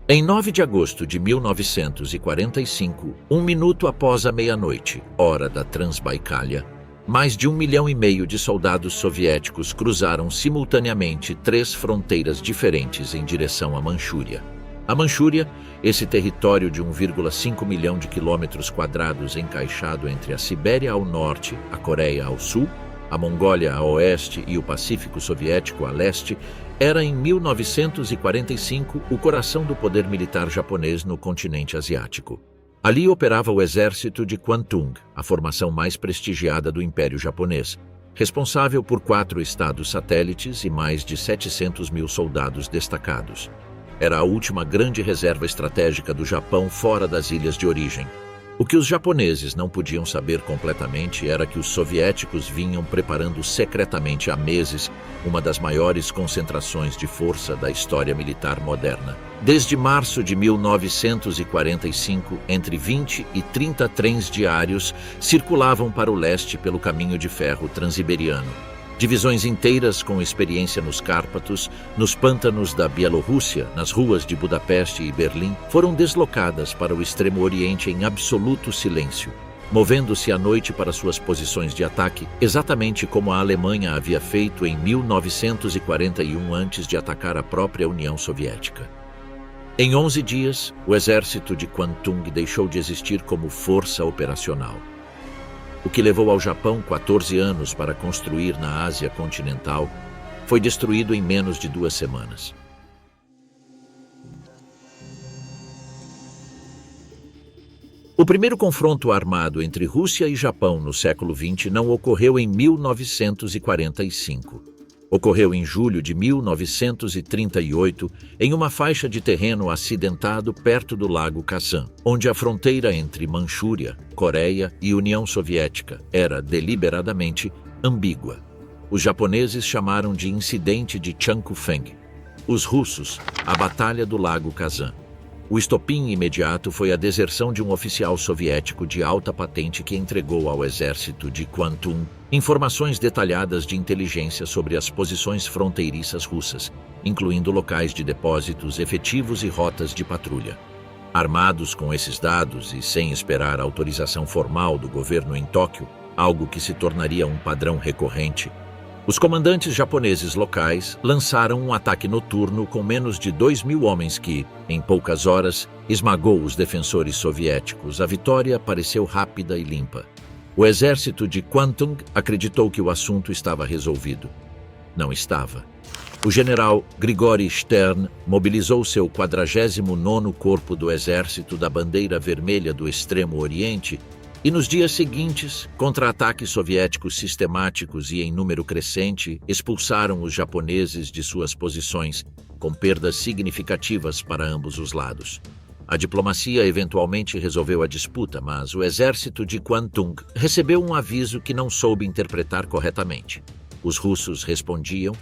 Em 9 de agosto de 1945, um minuto após a meia-noite, hora da Transbaicália, mais de 1,5 milhão de soldados soviéticos cruzaram simultaneamente 3 fronteiras diferentes em direção à Manchúria. A Manchúria, esse território de 1,5 milhão de quilômetros quadrados encaixado entre a Sibéria ao norte, a Coreia ao sul, a Mongólia a oeste e o Pacífico Soviético a leste, era em 1945 o coração do poder militar japonês no continente asiático. Ali operava o exército de Kwantung, a formação mais prestigiada do Império Japonês, responsável por 4 estados satélites e mais de 700 mil soldados destacados. Era a última grande reserva estratégica do Japão fora das ilhas de origem. O que os japoneses não podiam saber completamente era que os soviéticos vinham preparando secretamente há meses uma das maiores concentrações de força da história militar moderna. Desde março de 1945, entre 20 e 30 trens diários circulavam para o leste pelo caminho de ferro transiberiano. Divisões inteiras com experiência nos Cárpatos, nos pântanos da Bielorrússia, nas ruas de Budapeste e Berlim, foram deslocadas para o Extremo Oriente em absoluto silêncio, movendo-se à noite para suas posições de ataque, exatamente como a Alemanha havia feito em 1941 antes de atacar a própria União Soviética. Em 11 dias, o exército de Kwantung deixou de existir como força operacional. O que levou ao Japão 14 anos para construir na Ásia continental foi destruído em menos de 2 semanas. O primeiro confronto armado entre Rússia e Japão no século XX não ocorreu em 1945. Ocorreu em julho de 1938, em uma faixa de terreno acidentado perto do Lago Kazan, onde a fronteira entre Manchúria, Coreia e União Soviética era deliberadamente ambígua. Os japoneses chamaram de incidente de Changkufeng. Os russos, a Batalha do Lago Kazan. O estopim imediato foi a deserção de um oficial soviético de alta patente que entregou ao exército de Kwantung informações detalhadas de inteligência sobre as posições fronteiriças russas, incluindo locais de depósitos efetivos e rotas de patrulha. Armados com esses dados e sem esperar autorização formal do governo em Tóquio, algo que se tornaria um padrão recorrente, os comandantes japoneses locais lançaram um ataque noturno com menos de 2.000 homens que, em poucas horas, esmagou os defensores soviéticos. A vitória pareceu rápida e limpa. O exército de Kwantung acreditou que o assunto estava resolvido. Não estava. O general Grigori Stern mobilizou seu 49º Corpo do Exército da Bandeira Vermelha do Extremo Oriente e nos dias seguintes, contra-ataques soviéticos sistemáticos e em número crescente expulsaram os japoneses de suas posições, com perdas significativas para ambos os lados. A diplomacia eventualmente resolveu a disputa, mas o exército de Kwantung recebeu um aviso que não soube interpretar corretamente. Os russos respondiam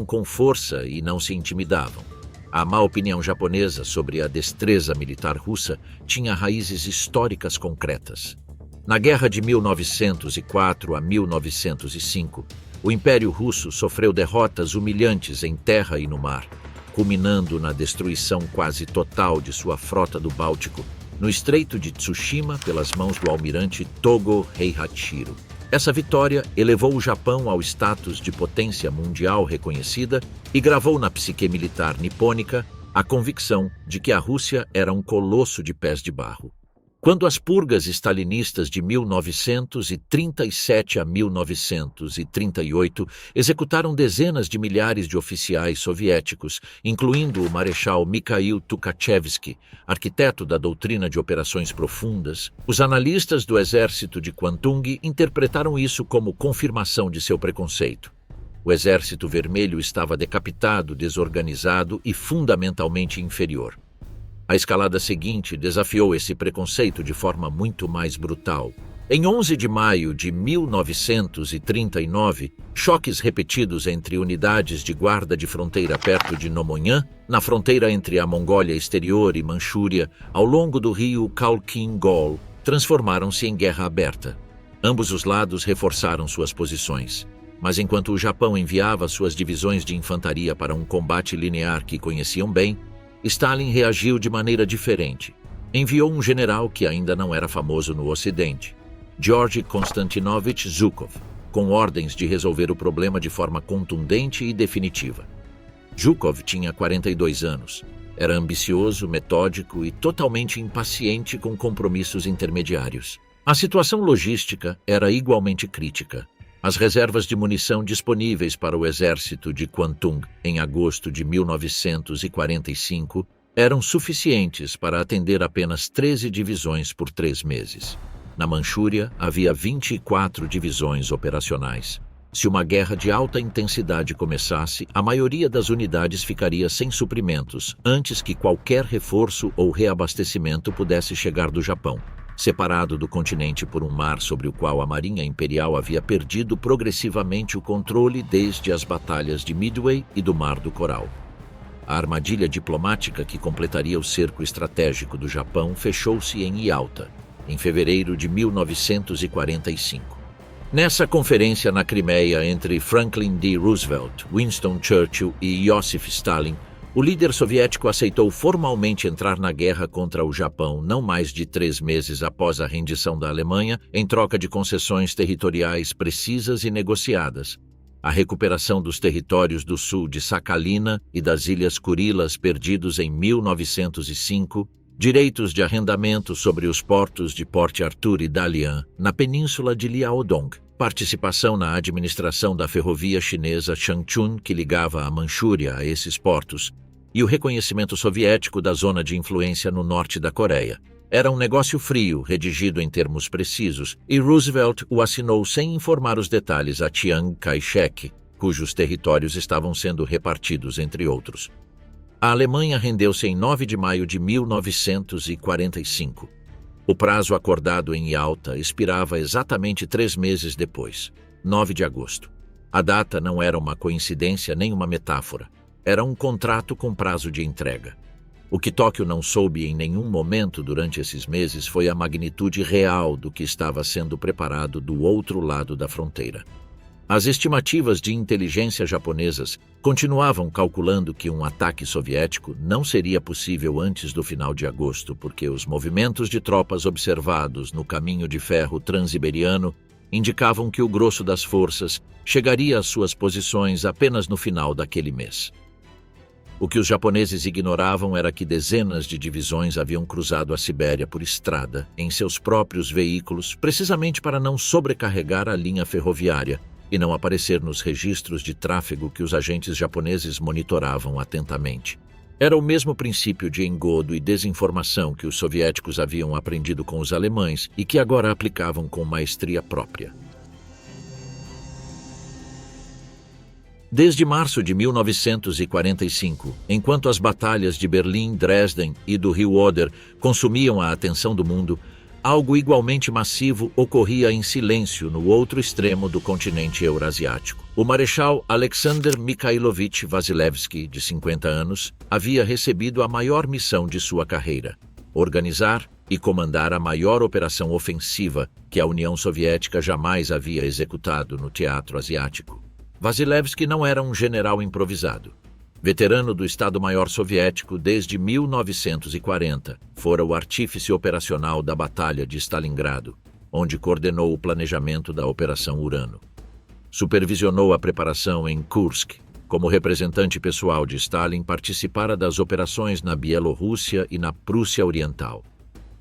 com força e não se intimidavam. A má opinião japonesa sobre a destreza militar russa tinha raízes históricas concretas. Na guerra de 1904 a 1905, o Império Russo sofreu derrotas humilhantes em terra e no mar, culminando na destruição quase total de sua frota do Báltico, no Estreito de Tsushima pelas mãos do almirante Togo Heihachiro. Essa vitória elevou o Japão ao status de potência mundial reconhecida e gravou na psique militar nipônica a convicção de que a Rússia era um colosso de pés de barro. Quando as purgas stalinistas de 1937 a 1938 executaram dezenas de milhares de oficiais soviéticos, incluindo o marechal Mikhail Tukhachevsky, arquiteto da doutrina de operações profundas, os analistas do exército de Kwantung interpretaram isso como confirmação de seu preconceito. O Exército Vermelho estava decapitado, desorganizado e fundamentalmente inferior. A escalada seguinte desafiou esse preconceito de forma muito mais brutal. Em 11 de maio de 1939, choques repetidos entre unidades de guarda de fronteira perto de Nomonhan, na fronteira entre a Mongólia Exterior e Manchúria, ao longo do rio Khalkhin-Gol, transformaram-se em guerra aberta. Ambos os lados reforçaram suas posições. Mas enquanto o Japão enviava suas divisões de infantaria para um combate linear que conheciam bem, Stalin reagiu de maneira diferente. Enviou um general que ainda não era famoso no Ocidente, Georgy Konstantinovich Zhukov, com ordens de resolver o problema de forma contundente e definitiva. Zhukov tinha 42 anos. Era ambicioso, metódico e totalmente impaciente com compromissos intermediários. A situação logística era igualmente crítica. As reservas de munição disponíveis para o exército de Kwantung em agosto de 1945 eram suficientes para atender apenas 13 divisões por 3 meses. Na Manchúria, havia 24 divisões operacionais. Se uma guerra de alta intensidade começasse, a maioria das unidades ficaria sem suprimentos antes que qualquer reforço ou reabastecimento pudesse chegar do Japão, separado do continente por um mar sobre o qual a Marinha Imperial havia perdido progressivamente o controle desde as batalhas de Midway e do Mar do Coral. A armadilha diplomática que completaria o cerco estratégico do Japão fechou-se em Yalta, em fevereiro de 1945. Nessa conferência na Crimeia entre Franklin D. Roosevelt, Winston Churchill e Iósif Stalin, o líder soviético aceitou formalmente entrar na guerra contra o Japão não mais de 3 meses após a rendição da Alemanha, em troca de concessões territoriais precisas e negociadas, a recuperação dos territórios do sul de Sakhalina e das Ilhas Kurilas perdidos em 1905, direitos de arrendamento sobre os portos de Port Arthur e Dalian, na península de Liaodong, participação na administração da ferrovia chinesa Changchun, que ligava a Manchúria a esses portos, e o reconhecimento soviético da zona de influência no norte da Coreia. Era um negócio frio, redigido em termos precisos, e Roosevelt o assinou sem informar os detalhes a Chiang Kai-shek, cujos territórios estavam sendo repartidos entre outros. A Alemanha rendeu-se em 9 de maio de 1945. O prazo acordado em Yalta expirava exatamente 3 meses depois, 9 de agosto. A data não era uma coincidência nem uma metáfora. Era um contrato com prazo de entrega. O que Tóquio não soube em nenhum momento durante esses meses foi a magnitude real do que estava sendo preparado do outro lado da fronteira. As estimativas de inteligência japonesas continuavam calculando que um ataque soviético não seria possível antes do final de agosto, porque os movimentos de tropas observados no caminho de ferro transiberiano indicavam que o grosso das forças chegaria às suas posições apenas no final daquele mês. O que os japoneses ignoravam era que dezenas de divisões haviam cruzado a Sibéria por estrada, em seus próprios veículos, precisamente para não sobrecarregar a linha ferroviária e não aparecer nos registros de tráfego que os agentes japoneses monitoravam atentamente. Era o mesmo princípio de engodo e desinformação que os soviéticos haviam aprendido com os alemães e que agora aplicavam com maestria própria. Desde março de 1945, enquanto as batalhas de Berlim, Dresden e do Rio Oder consumiam a atenção do mundo, algo igualmente massivo ocorria em silêncio no outro extremo do continente eurasiático. O marechal Alexander Mikhailovich Vasilevsky, de 50 anos, havia recebido a maior missão de sua carreira: organizar e comandar a maior operação ofensiva que a União Soviética jamais havia executado no teatro asiático. Vasilevsky não era um general improvisado. Veterano do Estado-Maior Soviético desde 1940, fora o artífice operacional da Batalha de Stalingrado, onde coordenou o planejamento da Operação Urano. Supervisionou a preparação em Kursk. Como representante pessoal de Stalin, participara das operações na Bielorrússia e na Prússia Oriental.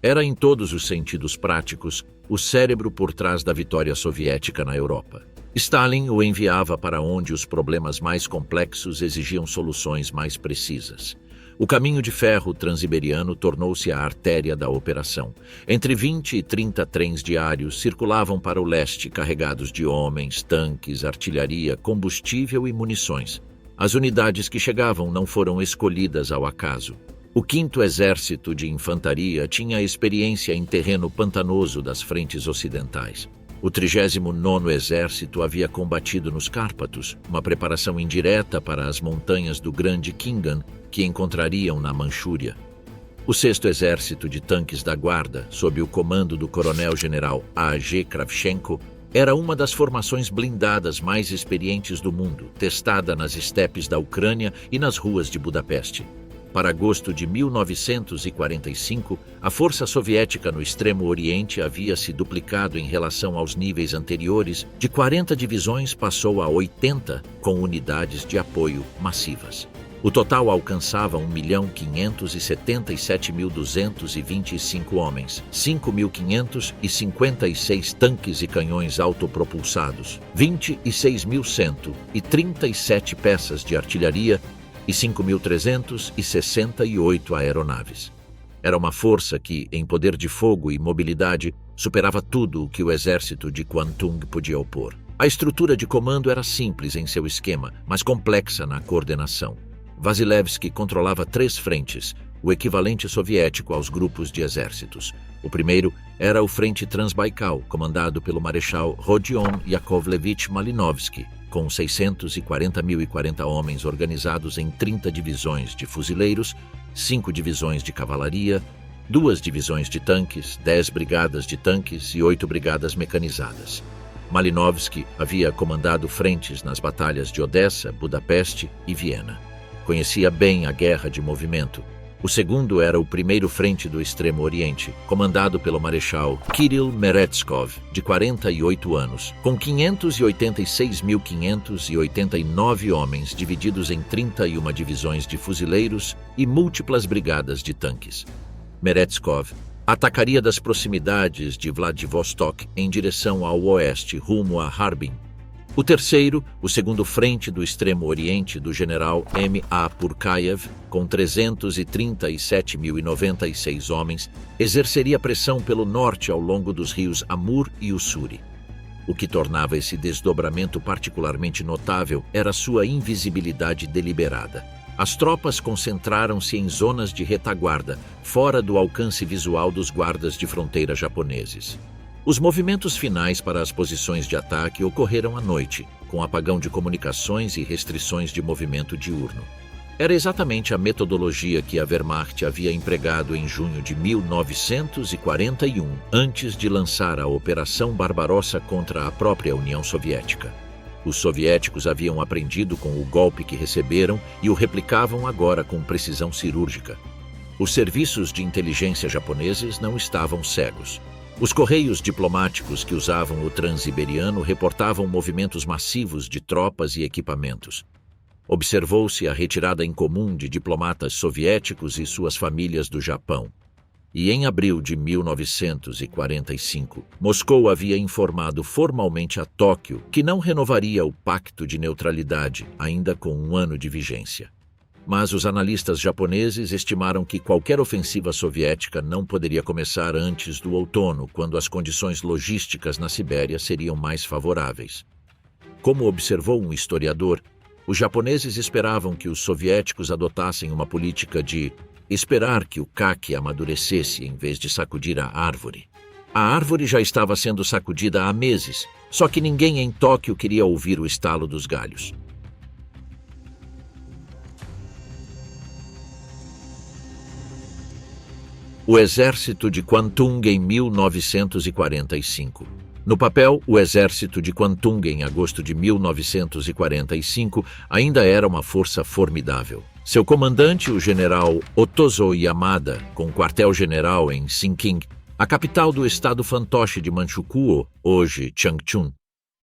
Era, em todos os sentidos práticos, o cérebro por trás da vitória soviética na Europa. Stalin o enviava para onde os problemas mais complexos exigiam soluções mais precisas. O caminho de ferro transiberiano tornou-se a artéria da operação. Entre 20 e 30 trens diários circulavam para o leste carregados de homens, tanques, artilharia, combustível e munições. As unidades que chegavam não foram escolhidas ao acaso. O 5º Exército de Infantaria tinha a experiência em terreno pantanoso das frentes ocidentais. O 39º Exército havia combatido nos Cárpatos, uma preparação indireta para as montanhas do Grande Khingan que encontrariam na Manchúria. O 6º Exército de Tanques da Guarda, sob o comando do coronel-general A.G. Kravchenko, era uma das formações blindadas mais experientes do mundo, testada nas estepes da Ucrânia e nas ruas de Budapeste. Para agosto de 1945, a força soviética no Extremo Oriente havia se duplicado em relação aos níveis anteriores. De 40 divisões passou a 80, com unidades de apoio massivas. O total alcançava 1.577.225 homens, 5.556 tanques e canhões autopropulsados, 26.137 peças de artilharia e 5.368 aeronaves. Era uma força que, em poder de fogo e mobilidade, superava tudo o que o exército de Kwantung podia opor. A estrutura de comando era simples em seu esquema, mas complexa na coordenação. Vasilevsky controlava 3 frentes, o equivalente soviético aos grupos de exércitos. O primeiro era o Frente Transbaikal, comandado pelo Marechal Rodion Yakovlevich Malinovsky, com 640.040 homens organizados em 30 divisões de fuzileiros, 5 divisões de cavalaria, 2 divisões de tanques, 10 brigadas de tanques e 8 brigadas mecanizadas. Malinovsky havia comandado frentes nas batalhas de Odessa, Budapeste e Viena. Conhecia bem a guerra de movimento. O segundo era o primeiro frente do Extremo Oriente, comandado pelo Marechal Kirill Meretskov, de 48 anos, com 586.589 homens divididos em 31 divisões de fuzileiros e múltiplas brigadas de tanques. Meretskov atacaria das proximidades de Vladivostok em direção ao oeste, rumo a Harbin. O terceiro, o segundo frente do Extremo Oriente do general M.A. Purkayev, com 337.096 homens, exerceria pressão pelo norte ao longo dos rios Amur e Ussuri. O que tornava esse desdobramento particularmente notável era sua invisibilidade deliberada. As tropas concentraram-se em zonas de retaguarda, fora do alcance visual dos guardas de fronteira japoneses. Os movimentos finais para as posições de ataque ocorreram à noite, com apagão de comunicações e restrições de movimento diurno. Era exatamente a metodologia que a Wehrmacht havia empregado em junho de 1941, antes de lançar a Operação Barbarossa contra a própria União Soviética. Os soviéticos haviam aprendido com o golpe que receberam e o replicavam agora com precisão cirúrgica. Os serviços de inteligência japoneses não estavam cegos. Os correios diplomáticos que usavam o Transiberiano reportavam movimentos massivos de tropas e equipamentos. Observou-se a retirada incomum de diplomatas soviéticos e suas famílias do Japão. E em abril de 1945, Moscou havia informado formalmente a Tóquio que não renovaria o Pacto de Neutralidade, ainda com 1 ano de vigência. Mas os analistas japoneses estimaram que qualquer ofensiva soviética não poderia começar antes do outono, quando as condições logísticas na Sibéria seriam mais favoráveis. Como observou um historiador, os japoneses esperavam que os soviéticos adotassem uma política de esperar que o caqui amadurecesse em vez de sacudir a árvore. A árvore já estava sendo sacudida há meses, só que ninguém em Tóquio queria ouvir o estalo dos galhos. O exército de Kwantung em 1945. No papel, o exército de Kwantung em agosto de 1945 ainda era uma força formidável. Seu comandante, o general Otozo Yamada, com quartel-general em Sinking, a capital do estado fantoche de Manchukuo, hoje Changchun,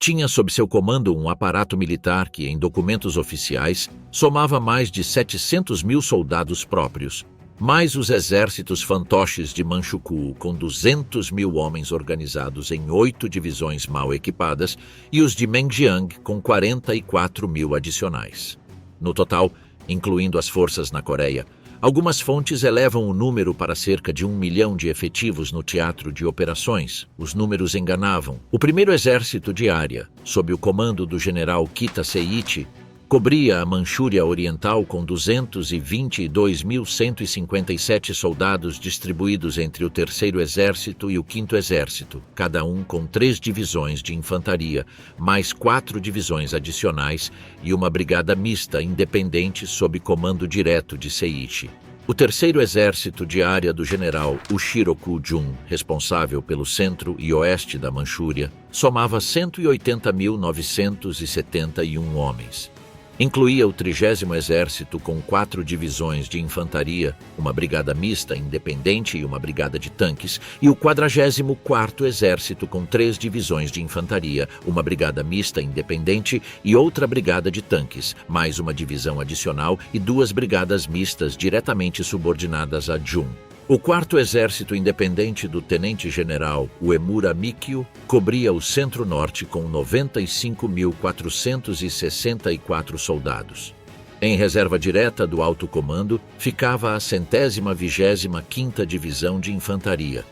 tinha sob seu comando um aparato militar que, em documentos oficiais, somava mais de 700.000 soldados próprios, mais os exércitos fantoches de Manchukuo, com 200.000 homens organizados em 8 divisões mal equipadas, e os de Menjiang, com 44.000 adicionais. No total, incluindo as forças na Coreia, algumas fontes elevam o número para cerca de 1 milhão de efetivos no teatro de operações. Os números enganavam. O primeiro exército de área, sob o comando do general Kita Seiichi, cobria a Manchúria Oriental com 222.157 soldados distribuídos entre o 3º Exército e o 5º Exército, cada um com 3 divisões de infantaria, mais 4 divisões adicionais e uma brigada mista independente sob comando direto de Seiichi. O 3º Exército de área do general Ushiroku Jun, responsável pelo centro e oeste da Manchúria, somava 180.971 homens. Incluía o 30º Exército com 4 divisões de infantaria, uma brigada mista independente e uma brigada de tanques, e o 44º Exército com 3 divisões de infantaria, uma brigada mista independente e outra brigada de tanques, mais uma divisão adicional e 2 brigadas mistas diretamente subordinadas a Jun. O 4º Exército Independente do Tenente-General Uemura Mikio cobria o centro-norte com 95.464 soldados. Em reserva direta do alto comando ficava a 125ª Divisão de Infantaria.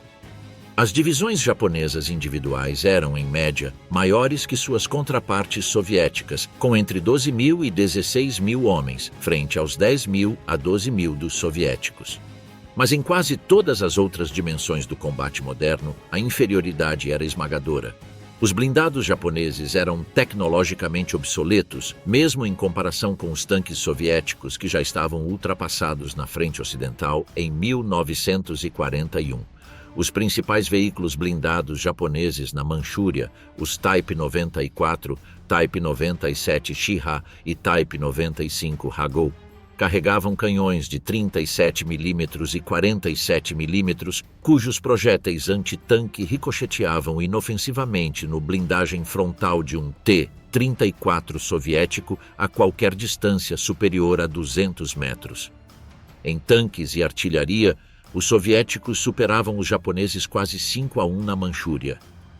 As divisões japonesas individuais eram, em média, maiores que suas contrapartes soviéticas, com entre 12.000 e 16.000 homens, frente aos 10.000 a 12.000 dos soviéticos. Mas em quase todas as outras dimensões do combate moderno, a inferioridade era esmagadora. Os blindados japoneses eram tecnologicamente obsoletos, mesmo em comparação com os tanques soviéticos que já estavam ultrapassados na frente ocidental em 1941. Os principais veículos blindados japoneses na Manchúria, os Type 94, Type 97 Shiha e Type 95 Hagou, carregavam canhões de 37 mm e 47 mm, cujos projéteis antitanque ricocheteavam inofensivamente no blindagem frontal de um T-34 soviético a qualquer distância superior a 200 metros. Em tanques e artilharia, os soviéticos superavam os japoneses quase 5-1 na Manchúria.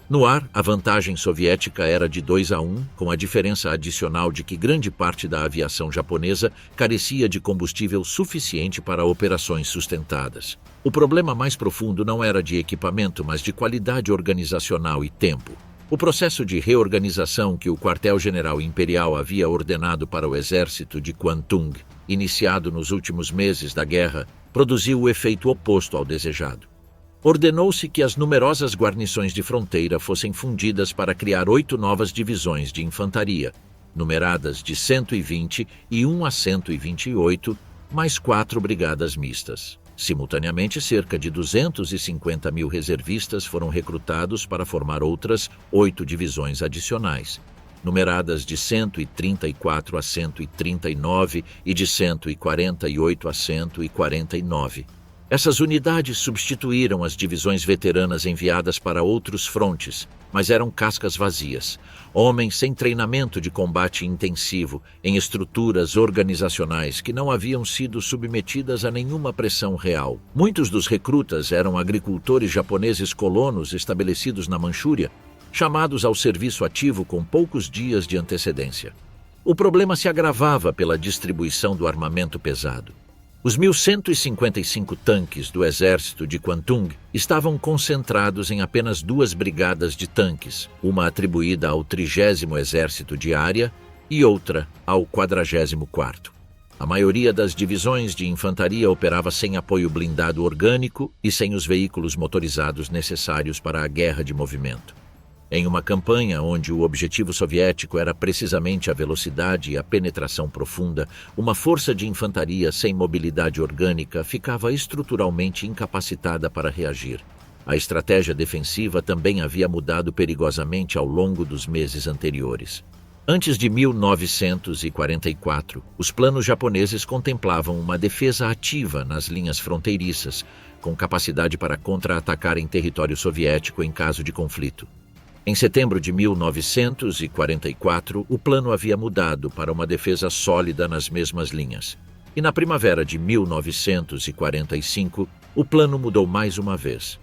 No ar, a vantagem soviética era de 2-1, com a diferença adicional de que grande parte da aviação japonesa carecia de combustível suficiente para operações sustentadas. O problema mais profundo não era de equipamento, mas de qualidade organizacional e tempo. O processo de reorganização que o quartel-general imperial havia ordenado para o exército de Kwantung, iniciado nos últimos meses da guerra, produziu o efeito oposto ao desejado. Ordenou-se que as numerosas guarnições de fronteira fossem fundidas para criar 8 novas divisões de infantaria, numeradas de 120 e 1 a 128, mais 4 brigadas mistas. Simultaneamente, cerca de 250.000 reservistas foram recrutados para formar outras 8 divisões adicionais, numeradas de 134 a 139 e de 148 a 149. Essas unidades substituíram as divisões veteranas enviadas para outros frontes, mas eram cascas vazias, homens sem treinamento de combate intensivo, em estruturas organizacionais que não haviam sido submetidas a nenhuma pressão real. Muitos dos recrutas eram agricultores japoneses colonos estabelecidos na Manchúria, chamados ao serviço ativo com poucos dias de antecedência. O problema se agravava pela distribuição do armamento pesado. Os 1.155 tanques do exército de Kwantung estavam concentrados em apenas 2 brigadas de tanques, uma atribuída ao 30º Exército de Área e outra ao 44º. A maioria das divisões de infantaria operava sem apoio blindado orgânico e sem os veículos motorizados necessários para a guerra de movimento. Em uma campanha onde o objetivo soviético era precisamente a velocidade e a penetração profunda, uma força de infantaria sem mobilidade orgânica ficava estruturalmente incapacitada para reagir. A estratégia defensiva também havia mudado perigosamente ao longo dos meses anteriores. Antes de 1944, os planos japoneses contemplavam uma defesa ativa nas linhas fronteiriças, com capacidade para contra-atacar em território soviético em caso de conflito. Em setembro de 1944, o plano havia mudado para uma defesa sólida nas mesmas linhas. E na primavera de 1945, o plano mudou mais uma vez.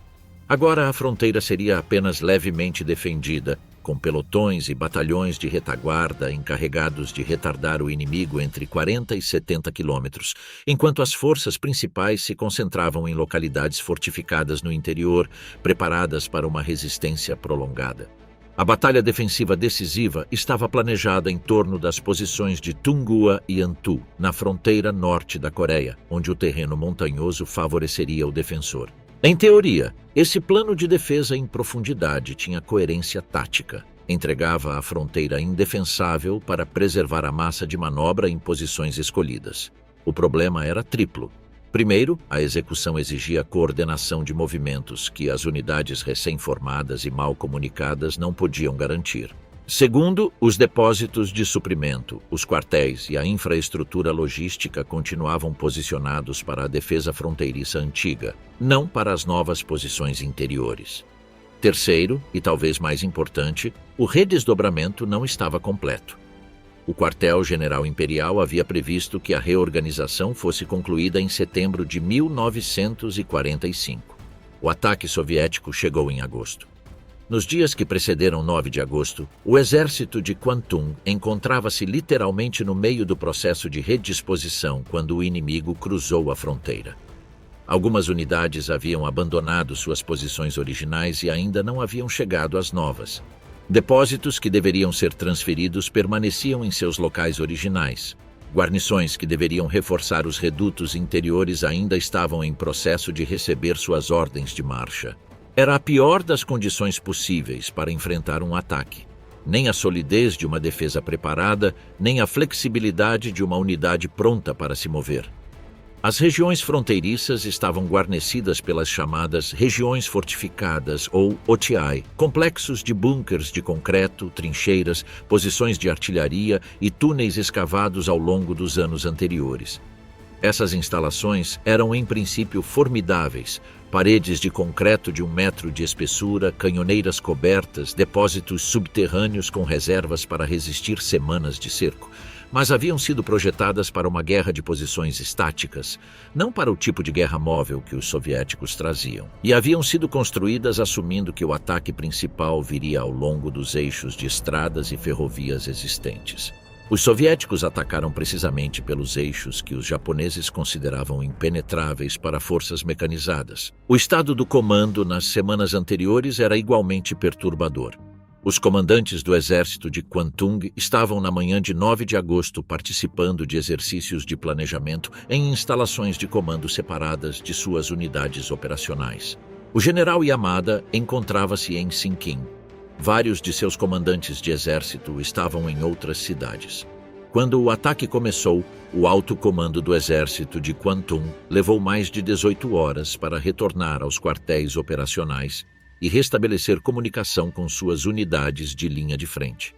Agora a fronteira seria apenas levemente defendida, com pelotões e batalhões de retaguarda encarregados de retardar o inimigo entre 40 e 70 quilômetros, enquanto as forças principais se concentravam em localidades fortificadas no interior, preparadas para uma resistência prolongada. A batalha defensiva decisiva estava planejada em torno das posições de Tungua e Antu, na fronteira norte da Coreia, onde o terreno montanhoso favoreceria o defensor. Em teoria, esse plano de defesa em profundidade tinha coerência tática. Entregava a fronteira indefensável para preservar a massa de manobra em posições escolhidas. O problema era triplo. Primeiro, a execução exigia coordenação de movimentos que as unidades recém-formadas e mal comunicadas não podiam garantir. Segundo, os depósitos de suprimento, os quartéis e a infraestrutura logística continuavam posicionados para a defesa fronteiriça antiga, não para as novas posições interiores. Terceiro, e talvez mais importante, o redesdobramento não estava completo. O quartel-general imperial havia previsto que a reorganização fosse concluída em setembro de 1945. O ataque soviético chegou em agosto. Nos dias que precederam 9 de agosto, o exército de Kwantung encontrava-se literalmente no meio do processo de redisposição quando o inimigo cruzou a fronteira. Algumas unidades haviam abandonado suas posições originais e ainda não haviam chegado às novas. Depósitos que deveriam ser transferidos permaneciam em seus locais originais. Guarnições que deveriam reforçar os redutos interiores ainda estavam em processo de receber suas ordens de marcha. Era a pior das condições possíveis para enfrentar um ataque. Nem a solidez de uma defesa preparada, nem a flexibilidade de uma unidade pronta para se mover. As regiões fronteiriças estavam guarnecidas pelas chamadas regiões fortificadas ou OTI, complexos de bunkers de concreto, trincheiras, posições de artilharia e túneis escavados ao longo dos anos anteriores. Essas instalações eram em princípio formidáveis, paredes de concreto de 1 metro de espessura, canhoneiras cobertas, depósitos subterrâneos com reservas para resistir semanas de cerco. Mas haviam sido projetadas para uma guerra de posições estáticas, não para o tipo de guerra móvel que os soviéticos traziam. E haviam sido construídas assumindo que o ataque principal viria ao longo dos eixos de estradas e ferrovias existentes. Os soviéticos atacaram precisamente pelos eixos que os japoneses consideravam impenetráveis para forças mecanizadas. O estado do comando nas semanas anteriores era igualmente perturbador. Os comandantes do exército de Kwantung estavam na manhã de 9 de agosto participando de exercícios de planejamento em instalações de comando separadas de suas unidades operacionais. O general Yamada encontrava-se em Sinkin. Vários de seus comandantes de exército estavam em outras cidades. Quando o ataque começou, o alto comando do exército de Kwantung levou mais de 18 horas para retornar aos quartéis operacionais e restabelecer comunicação com suas unidades de linha de frente.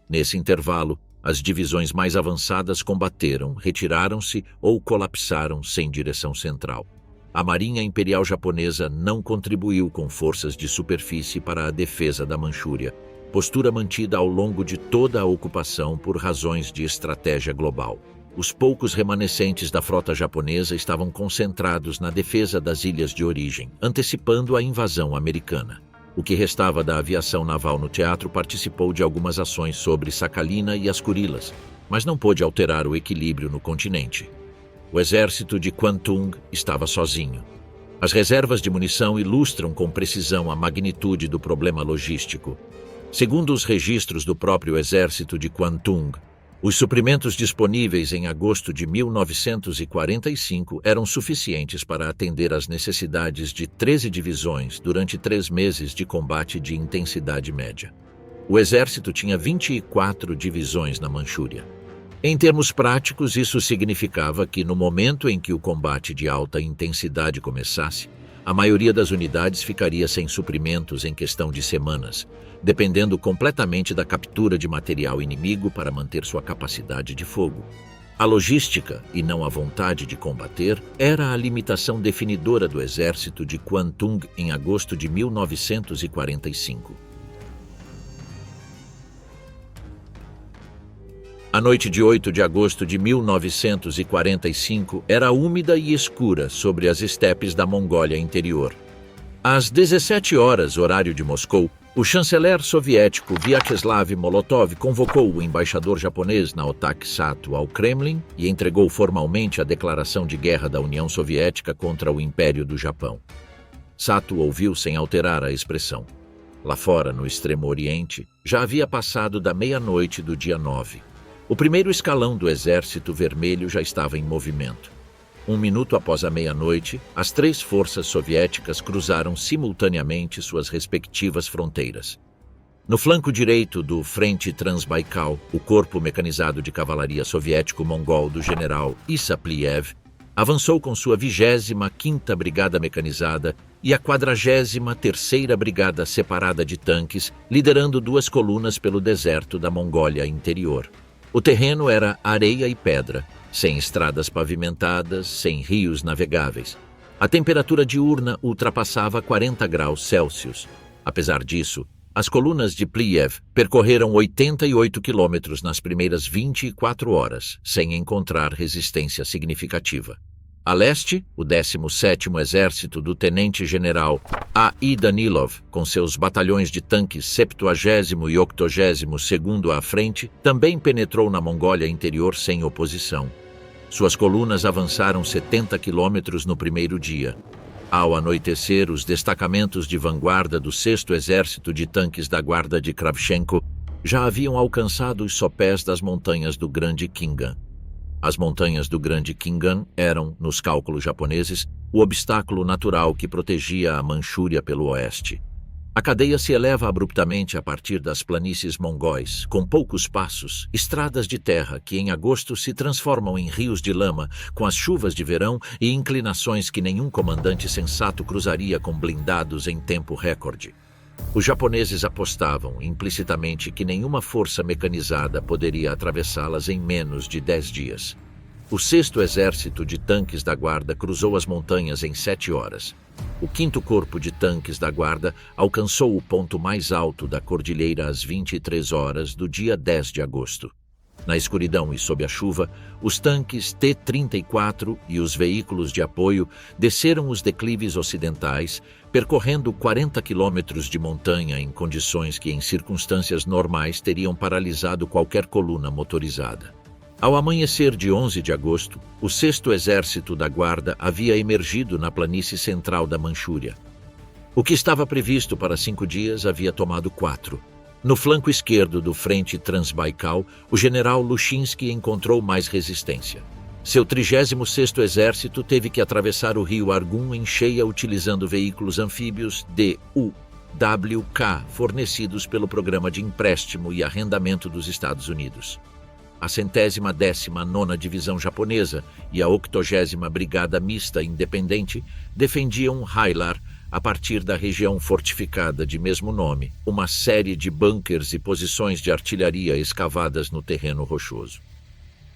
Nesse intervalo, as divisões mais avançadas combateram, retiraram-se ou colapsaram sem direção central. A Marinha Imperial Japonesa não contribuiu com forças de superfície para a defesa da Manchúria, postura mantida ao longo de toda a ocupação por razões de estratégia global. Os poucos remanescentes da frota japonesa estavam concentrados na defesa das ilhas de origem, antecipando a invasão americana. O que restava da aviação naval no teatro participou de algumas ações sobre Sakhalina e as Kurilas, mas não pôde alterar o equilíbrio no continente. O exército de Kwantung estava sozinho. As reservas de munição ilustram com precisão a magnitude do problema logístico. Segundo os registros do próprio exército de Kwantung, os suprimentos disponíveis em agosto de 1945 eram suficientes para atender às necessidades de 13 divisões durante 3 meses de combate de intensidade média. O exército tinha 24 divisões na Manchúria. Em termos práticos, isso significava que, no momento em que o combate de alta intensidade começasse, a maioria das unidades ficaria sem suprimentos em questão de semanas, dependendo completamente da captura de material inimigo para manter sua capacidade de fogo. A logística, e não a vontade de combater, era a limitação definidora do exército de Kwantung em agosto de 1945. A noite de 8 de agosto de 1945 era úmida e escura sobre as estepes da Mongólia interior. Às 17 horas, horário de Moscou, o chanceler soviético Vyacheslav Molotov convocou o embaixador japonês Naotak Sato ao Kremlin e entregou formalmente a declaração de guerra da União Soviética contra o Império do Japão. Sato ouviu sem alterar a expressão. Lá fora, no extremo oriente, já havia passado da meia-noite do dia 9. O primeiro escalão do Exército Vermelho já estava em movimento. 1 minuto após a meia-noite, as 3 forças soviéticas cruzaram simultaneamente suas respectivas fronteiras. No flanco direito do Frente Transbaikal, o corpo mecanizado de cavalaria soviético-mongol do general Issa Pliyev avançou com sua 25ª Brigada Mecanizada e a 43ª Brigada Separada de Tanques, liderando 2 colunas pelo deserto da Mongólia Interior. O terreno era areia e pedra, sem estradas pavimentadas, sem rios navegáveis. A temperatura diurna ultrapassava 40 graus Celsius. Apesar disso, as colunas de Pliyev percorreram 88 quilômetros nas primeiras 24 horas, sem encontrar resistência significativa. A leste, o 17º Exército do Tenente-General A.I. Danilov, com seus batalhões de tanques 70º e 82º à frente, também penetrou na Mongólia Interior sem oposição. Suas colunas avançaram 70 quilômetros no primeiro dia. Ao anoitecer, os destacamentos de vanguarda do 6º Exército de Tanques da Guarda de Kravchenko já haviam alcançado os sopés das montanhas do Grande Khingan. As montanhas do Grande Khingan eram, nos cálculos japoneses, o obstáculo natural que protegia a Manchúria pelo oeste. A cadeia se eleva abruptamente a partir das planícies mongóis, com poucos passos, estradas de terra que em agosto se transformam em rios de lama, com as chuvas de verão e inclinações que nenhum comandante sensato cruzaria com blindados em tempo recorde. Os japoneses apostavam implicitamente que nenhuma força mecanizada poderia atravessá-las em menos de 10 dias. O 6º Exército de Tanques da Guarda cruzou as montanhas em 7 horas. O 5º Corpo de Tanques da Guarda alcançou o ponto mais alto da cordilheira às 23 horas do dia 10 de agosto. Na escuridão e sob a chuva, os tanques T-34 e os veículos de apoio desceram os declives ocidentais, percorrendo 40 quilômetros de montanha em condições que, em circunstâncias normais, teriam paralisado qualquer coluna motorizada. Ao amanhecer de 11 de agosto, o 6º Exército da Guarda havia emergido na planície central da Manchúria. O que estava previsto para 5 dias havia tomado 4. No flanco esquerdo do Frente Transbaikal, o general Lushinsky encontrou mais resistência. Seu 36º Exército teve que atravessar o rio Argun em cheia utilizando veículos anfíbios DUWK fornecidos pelo Programa de Empréstimo e Arrendamento dos Estados Unidos. A 119ª Divisão Japonesa e a 80ª Brigada Mista Independente defendiam Hailar a partir da região fortificada de mesmo nome, uma série de bunkers e posições de artilharia escavadas no terreno rochoso.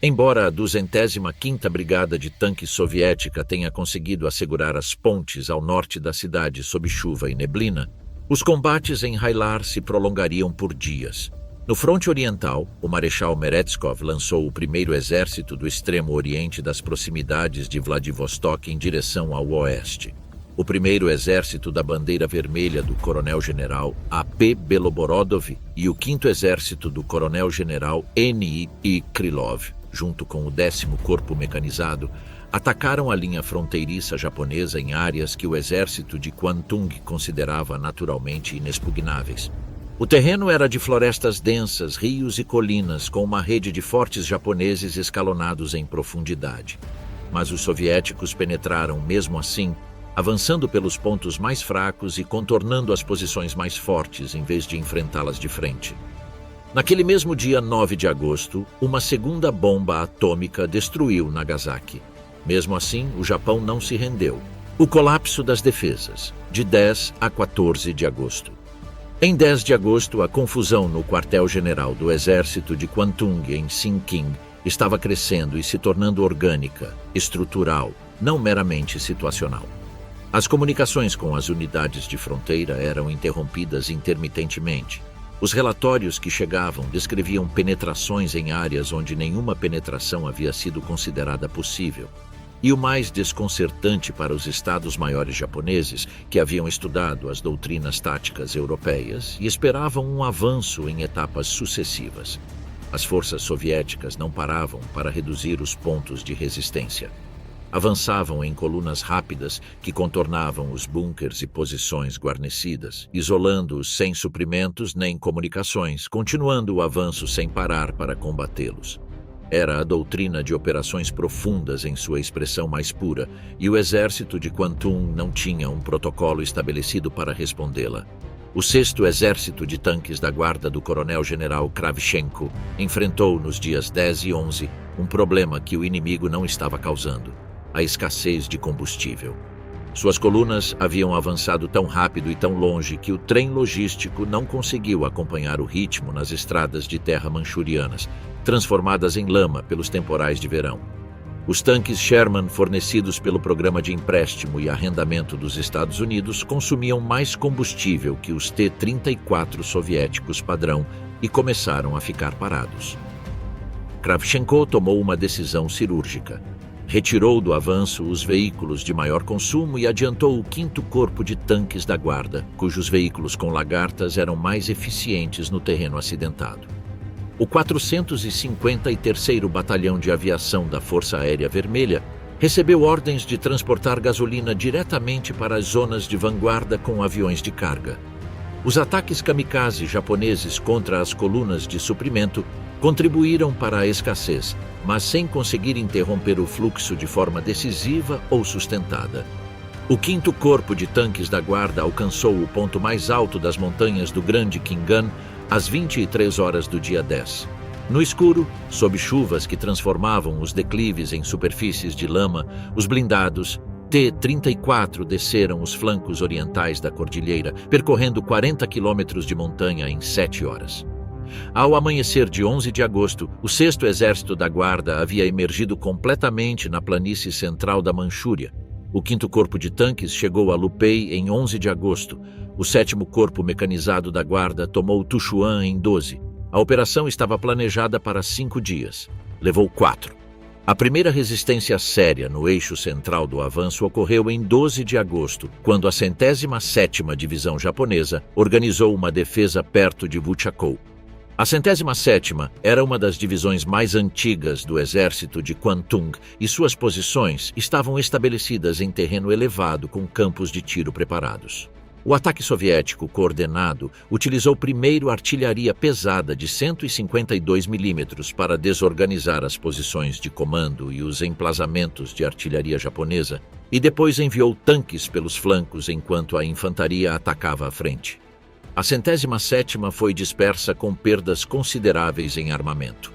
Embora a 205ª Brigada de Tanques Soviética tenha conseguido assegurar as pontes ao norte da cidade sob chuva e neblina, os combates em Hailar se prolongariam por dias. No fronte oriental, o Marechal Meretskov lançou o 1º Exército do extremo oriente das proximidades de Vladivostok em direção ao oeste. O 1º Exército da Bandeira Vermelha do Coronel-General A.P. Beloborodov e o 5º Exército do Coronel-General N.I. Krylov, junto com o 10º Corpo Mecanizado, atacaram a linha fronteiriça japonesa em áreas que o exército de Kwantung considerava naturalmente inexpugnáveis. O terreno era de florestas densas, rios e colinas, com uma rede de fortes japoneses escalonados em profundidade. Mas os soviéticos penetraram mesmo assim, avançando pelos pontos mais fracos e contornando as posições mais fortes em vez de enfrentá-las de frente. Naquele mesmo dia 9 de agosto, uma segunda bomba atômica destruiu Nagasaki. Mesmo assim, o Japão não se rendeu. O colapso das defesas, de 10 a 14 de agosto. Em 10 de agosto, a confusão no quartel-general do exército de Kwantung, em Sinking, estava crescendo e se tornando orgânica, estrutural, não meramente situacional. As comunicações com as unidades de fronteira eram interrompidas intermitentemente. Os relatórios que chegavam descreviam penetrações em áreas onde nenhuma penetração havia sido considerada possível. E o mais desconcertante para os estados-maiores japoneses, que haviam estudado as doutrinas táticas europeias e esperavam um avanço em etapas sucessivas. As forças soviéticas não paravam para reduzir os pontos de resistência. Avançavam em colunas rápidas que contornavam os bunkers e posições guarnecidas, isolando-os sem suprimentos nem comunicações, continuando o avanço sem parar para combatê-los. Era a doutrina de operações profundas em sua expressão mais pura, e o exército de Kwantung não tinha um protocolo estabelecido para respondê-la. O 6º Exército de Tanques da Guarda do Coronel-General Kravchenko enfrentou nos dias 10 e 11 um problema que o inimigo não estava causando. a escassez de combustível. Suas colunas haviam avançado tão rápido e tão longe que o trem logístico não conseguiu acompanhar o ritmo nas estradas de terra manchurianas, transformadas em lama pelos temporais de verão. Os tanques Sherman fornecidos pelo programa de empréstimo e arrendamento dos Estados Unidos consumiam mais combustível que os T-34 soviéticos padrão e começaram a ficar parados. Kravchenko tomou uma decisão cirúrgica. Retirou do avanço os veículos de maior consumo e adiantou o 5º Corpo de Tanques da Guarda, cujos veículos com lagartas eram mais eficientes no terreno acidentado. O 453º Batalhão de Aviação da Força Aérea Vermelha recebeu ordens de transportar gasolina diretamente para as zonas de vanguarda com aviões de carga. Os ataques kamikaze japoneses contra as colunas de suprimento contribuíram para a escassez, mas sem conseguir interromper o fluxo de forma decisiva ou sustentada. O 5º Corpo de Tanques da Guarda alcançou o ponto mais alto das montanhas do Grande Khingan às 23 horas do dia 10. No escuro, sob chuvas que transformavam os declives em superfícies de lama, os blindados T-34 desceram os flancos orientais da cordilheira, percorrendo 40 quilômetros de montanha em 7 horas. Ao amanhecer de 11 de agosto, o 6º Exército da Guarda havia emergido completamente na planície central da Manchúria. O 5º Corpo de Tanques chegou a Lupei em 11 de agosto. O 7º Corpo Mecanizado da Guarda tomou Tuxuan em 12. A operação estava planejada para 5 dias. Levou 4. A primeira resistência séria no eixo central do avanço ocorreu em 12 de agosto, quando a 107ª Divisão Japonesa organizou uma defesa perto de Vuchakou. A 107ª era uma das divisões mais antigas do exército de Kwantung e suas posições estavam estabelecidas em terreno elevado com campos de tiro preparados. O ataque soviético coordenado utilizou primeiro artilharia pesada de 152 mm para desorganizar as posições de comando e os emplazamentos de artilharia japonesa e depois enviou tanques pelos flancos enquanto a infantaria atacava à frente. A 107ª foi dispersa com perdas consideráveis em armamento.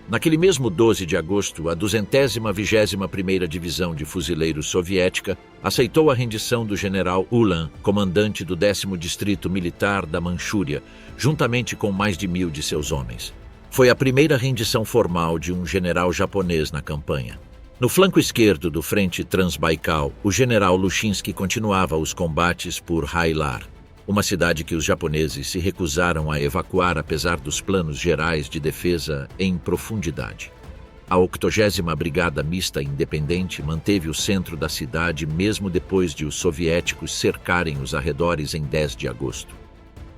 Naquele mesmo 12 de agosto, a 221ª Divisão de Fuzileiros Soviética aceitou a rendição do general Ulan, comandante do 10º Distrito Militar da Manchúria, juntamente com mais de 1.000 de seus homens. Foi a primeira rendição formal de um general japonês na campanha. No flanco esquerdo do Frente Transbaikal, o general Lushinsky continuava os combates por Hailar, uma cidade que os japoneses se recusaram a evacuar apesar dos planos gerais de defesa em profundidade. A 80ª Brigada Mista Independente manteve o centro da cidade mesmo depois de os soviéticos cercarem os arredores em 10 de agosto.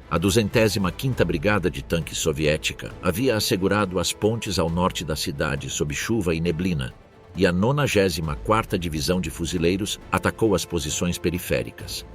A 205ª Brigada de Tanques Soviética havia assegurado as pontes ao norte da cidade sob chuva e neblina, e a 94ª Divisão de Fuzileiros atacou as posições periféricas.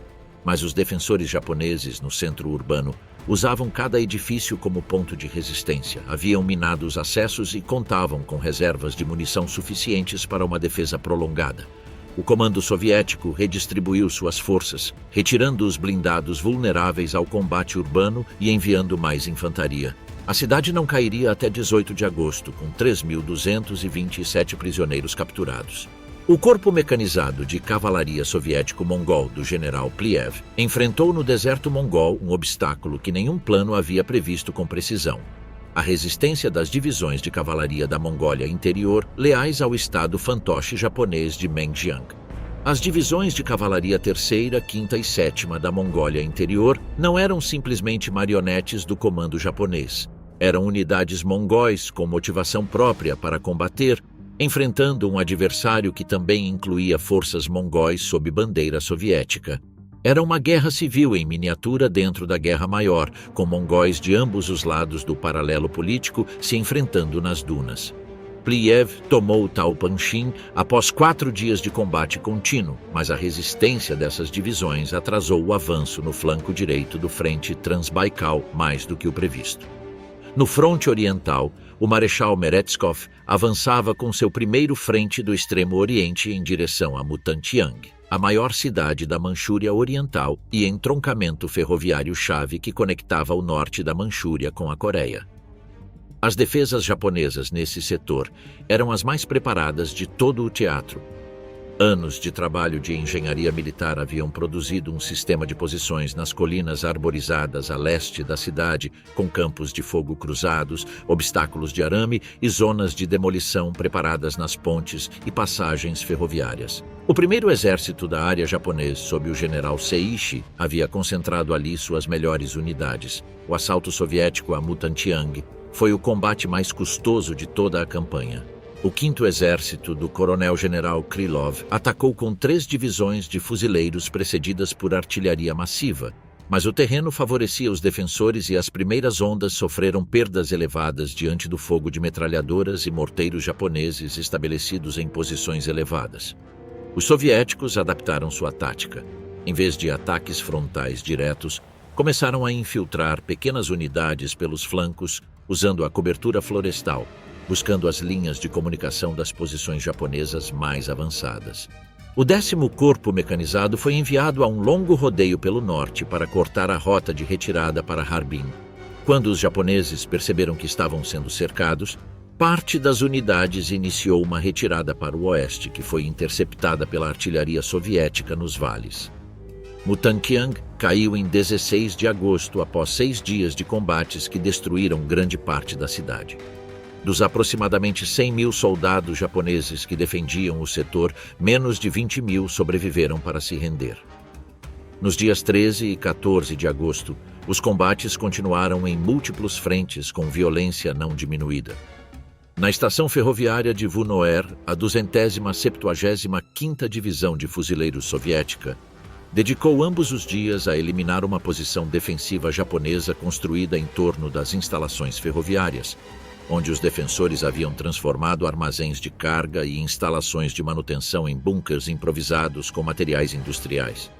Mas os defensores japoneses no centro urbano usavam cada edifício como ponto de resistência, haviam minado os acessos e contavam com reservas de munição suficientes para uma defesa prolongada. O comando soviético redistribuiu suas forças, retirando os blindados vulneráveis ao combate urbano e enviando mais infantaria. A cidade não cairia até 18 de agosto, com 3.227 prisioneiros capturados. O corpo mecanizado de cavalaria soviético-mongol do general Pliev enfrentou no deserto mongol um obstáculo que nenhum plano havia previsto com precisão: a resistência das divisões de cavalaria da Mongólia Interior, leais ao estado fantoche japonês de Mengjiang. As divisões de cavalaria 3ª, 5ª e 7ª da Mongólia Interior não eram simplesmente marionetes do comando japonês. Eram unidades mongóis com motivação própria para combater, enfrentando um adversário que também incluía forças mongóis sob bandeira soviética. Era uma guerra civil em miniatura dentro da Guerra Maior, com mongóis de ambos os lados do paralelo político se enfrentando nas dunas. Pliev tomou Talpanshin após 4 dias de combate contínuo, mas a resistência dessas divisões atrasou o avanço no flanco direito do Frente Transbaikal mais do que o previsto. No fronte oriental, o Marechal Meretskov avançava com seu primeiro frente do extremo oriente em direção a Mutantiang, a maior cidade da Manchúria Oriental e entroncamento ferroviário-chave que conectava o norte da Manchúria com a Coreia. As defesas japonesas nesse setor eram as mais preparadas de todo o teatro. Anos de trabalho de engenharia militar haviam produzido um sistema de posições nas colinas arborizadas a leste da cidade, com campos de fogo cruzados, obstáculos de arame e zonas de demolição preparadas nas pontes e passagens ferroviárias. O primeiro exército da área japonês, sob o general Seiichi, havia concentrado ali suas melhores unidades. O assalto soviético a Mutantiang foi o combate mais custoso de toda a campanha. O 5º Exército do coronel-general Krylov atacou com 3 divisões de fuzileiros precedidas por artilharia massiva, mas o terreno favorecia os defensores e as primeiras ondas sofreram perdas elevadas diante do fogo de metralhadoras e morteiros japoneses estabelecidos em posições elevadas. Os soviéticos adaptaram sua tática. Em vez de ataques frontais diretos, começaram a infiltrar pequenas unidades pelos flancos, usando a cobertura florestal, buscando as linhas de comunicação das posições japonesas mais avançadas. O 10º Corpo Mecanizado foi enviado a um longo rodeio pelo norte para cortar a rota de retirada para Harbin. Quando os japoneses perceberam que estavam sendo cercados, parte das unidades iniciou uma retirada para o oeste, que foi interceptada pela artilharia soviética nos vales. Mutantiang caiu em 16 de agosto após 6 dias de combates que destruíram grande parte da cidade. Dos aproximadamente 100.000 soldados japoneses que defendiam o setor, menos de 20.000 sobreviveram para se render. Nos dias 13 e 14 de agosto, os combates continuaram em múltiplos frentes com violência não diminuída. Na estação ferroviária de Vunoer, a 275ª Divisão de Fuzileiros Soviética dedicou ambos os dias a eliminar uma posição defensiva japonesa construída em torno das instalações ferroviárias, onde os defensores haviam transformado armazéns de carga e instalações de manutenção em bunkers improvisados com materiais industriais.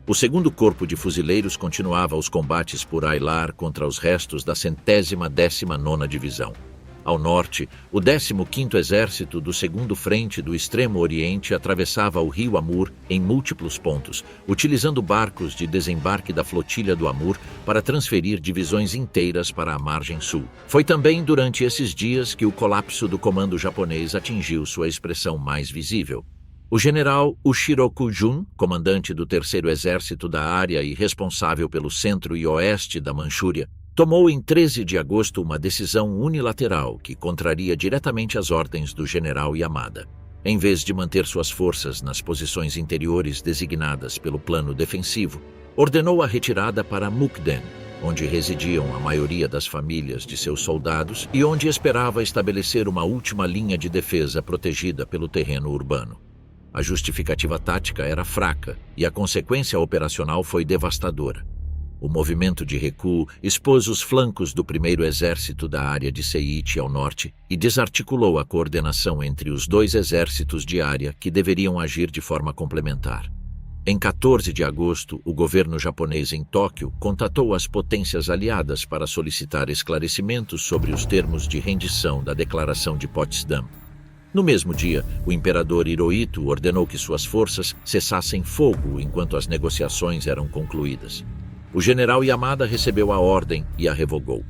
O 2º Corpo de Fuzileiros continuava os combates por Ailar contra os restos da 119ª Divisão. Ao norte, o 15º Exército do 2º Frente do Extremo Oriente atravessava o rio Amur em múltiplos pontos, utilizando barcos de desembarque da flotilha do Amur para transferir divisões inteiras para a margem sul. Foi também durante esses dias que o colapso do comando japonês atingiu sua expressão mais visível. O general Ushiroku Jun, comandante do 3º Exército da área e responsável pelo centro e oeste da Manchúria, tomou em 13 de agosto uma decisão unilateral que contraria diretamente as ordens do general Yamada. Em vez de manter suas forças nas posições interiores designadas pelo plano defensivo, ordenou a retirada para Mukden, onde residiam a maioria das famílias de seus soldados e onde esperava estabelecer uma última linha de defesa protegida pelo terreno urbano. A justificativa tática era fraca e a consequência operacional foi devastadora. O movimento de recuo expôs os flancos do 1º Exército da área de Seiichi ao norte e desarticulou a coordenação entre os 2 exércitos de área que deveriam agir de forma complementar. Em 14 de agosto, o governo japonês em Tóquio contatou as potências aliadas para solicitar esclarecimentos sobre os termos de rendição da Declaração de Potsdam. No mesmo dia, o imperador Hirohito ordenou que suas forças cessassem fogo enquanto as negociações eram concluídas. O general Yamada recebeu a ordem e a revogou.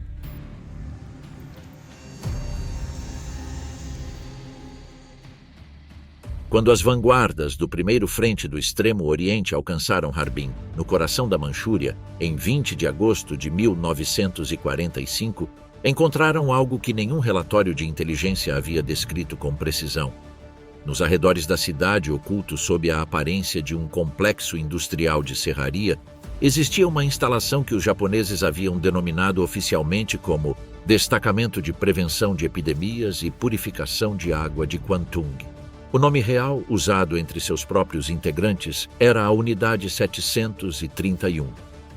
Quando as vanguardas do 1º Frente do Extremo Oriente alcançaram Harbin, no coração da Manchúria, em 20 de agosto de 1945, encontraram algo que nenhum relatório de inteligência havia descrito com precisão. Nos arredores da cidade, oculto sob a aparência de um complexo industrial de serraria, existia uma instalação que os japoneses haviam denominado oficialmente como Destacamento de Prevenção de Epidemias e Purificação de Água de Kwantung. O nome real, usado entre seus próprios integrantes, era a Unidade 731.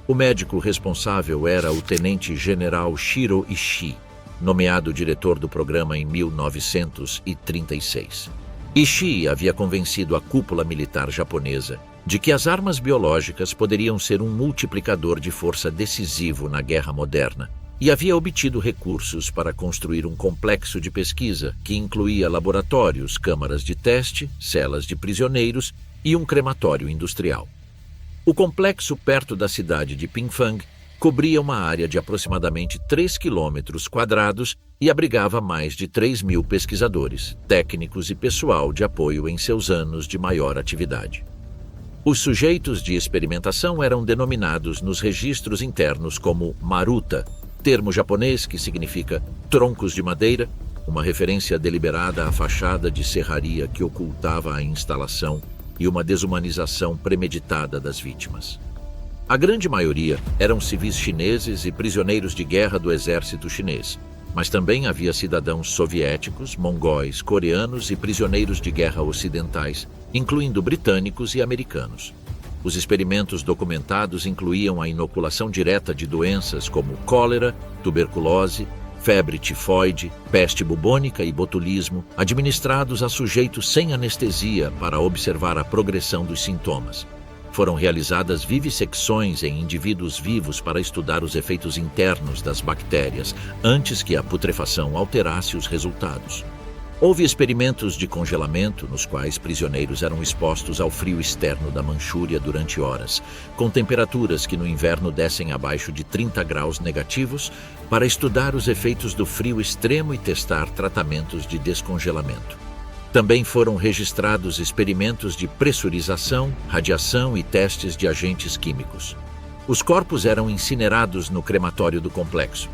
O médico responsável era o tenente-general Shiro Ishii, nomeado diretor do programa em 1936. Ishii havia convencido a cúpula militar japonesa de que as armas biológicas poderiam ser um multiplicador de força decisivo na guerra moderna e havia obtido recursos para construir um complexo de pesquisa que incluía laboratórios, câmaras de teste, celas de prisioneiros e um crematório industrial. O complexo perto da cidade de Pingfang cobria uma área de aproximadamente 3 quilômetros quadrados e abrigava mais de 3.000 pesquisadores, técnicos e pessoal de apoio em seus anos de maior atividade. Os sujeitos de experimentação eram denominados nos registros internos como maruta, termo japonês que significa troncos de madeira, uma referência deliberada à fachada de serraria que ocultava a instalação e uma desumanização premeditada das vítimas. A grande maioria eram civis chineses e prisioneiros de guerra do exército chinês, mas também havia cidadãos soviéticos, mongóis, coreanos e prisioneiros de guerra ocidentais, incluindo britânicos e americanos. Os experimentos documentados incluíam a inoculação direta de doenças como cólera, tuberculose, febre tifoide, peste bubônica e botulismo, administrados a sujeitos sem anestesia para observar a progressão dos sintomas. Foram realizadas vivissecções em indivíduos vivos para estudar os efeitos internos das bactérias, antes que a putrefação alterasse os resultados. Houve experimentos de congelamento nos quais prisioneiros eram expostos ao frio externo da Manchúria durante horas, com temperaturas que no inverno descem abaixo de 30 graus negativos, para estudar os efeitos do frio extremo e testar tratamentos de descongelamento. Também foram registrados experimentos de pressurização, radiação e testes de agentes químicos. Os corpos eram incinerados no crematório do complexo.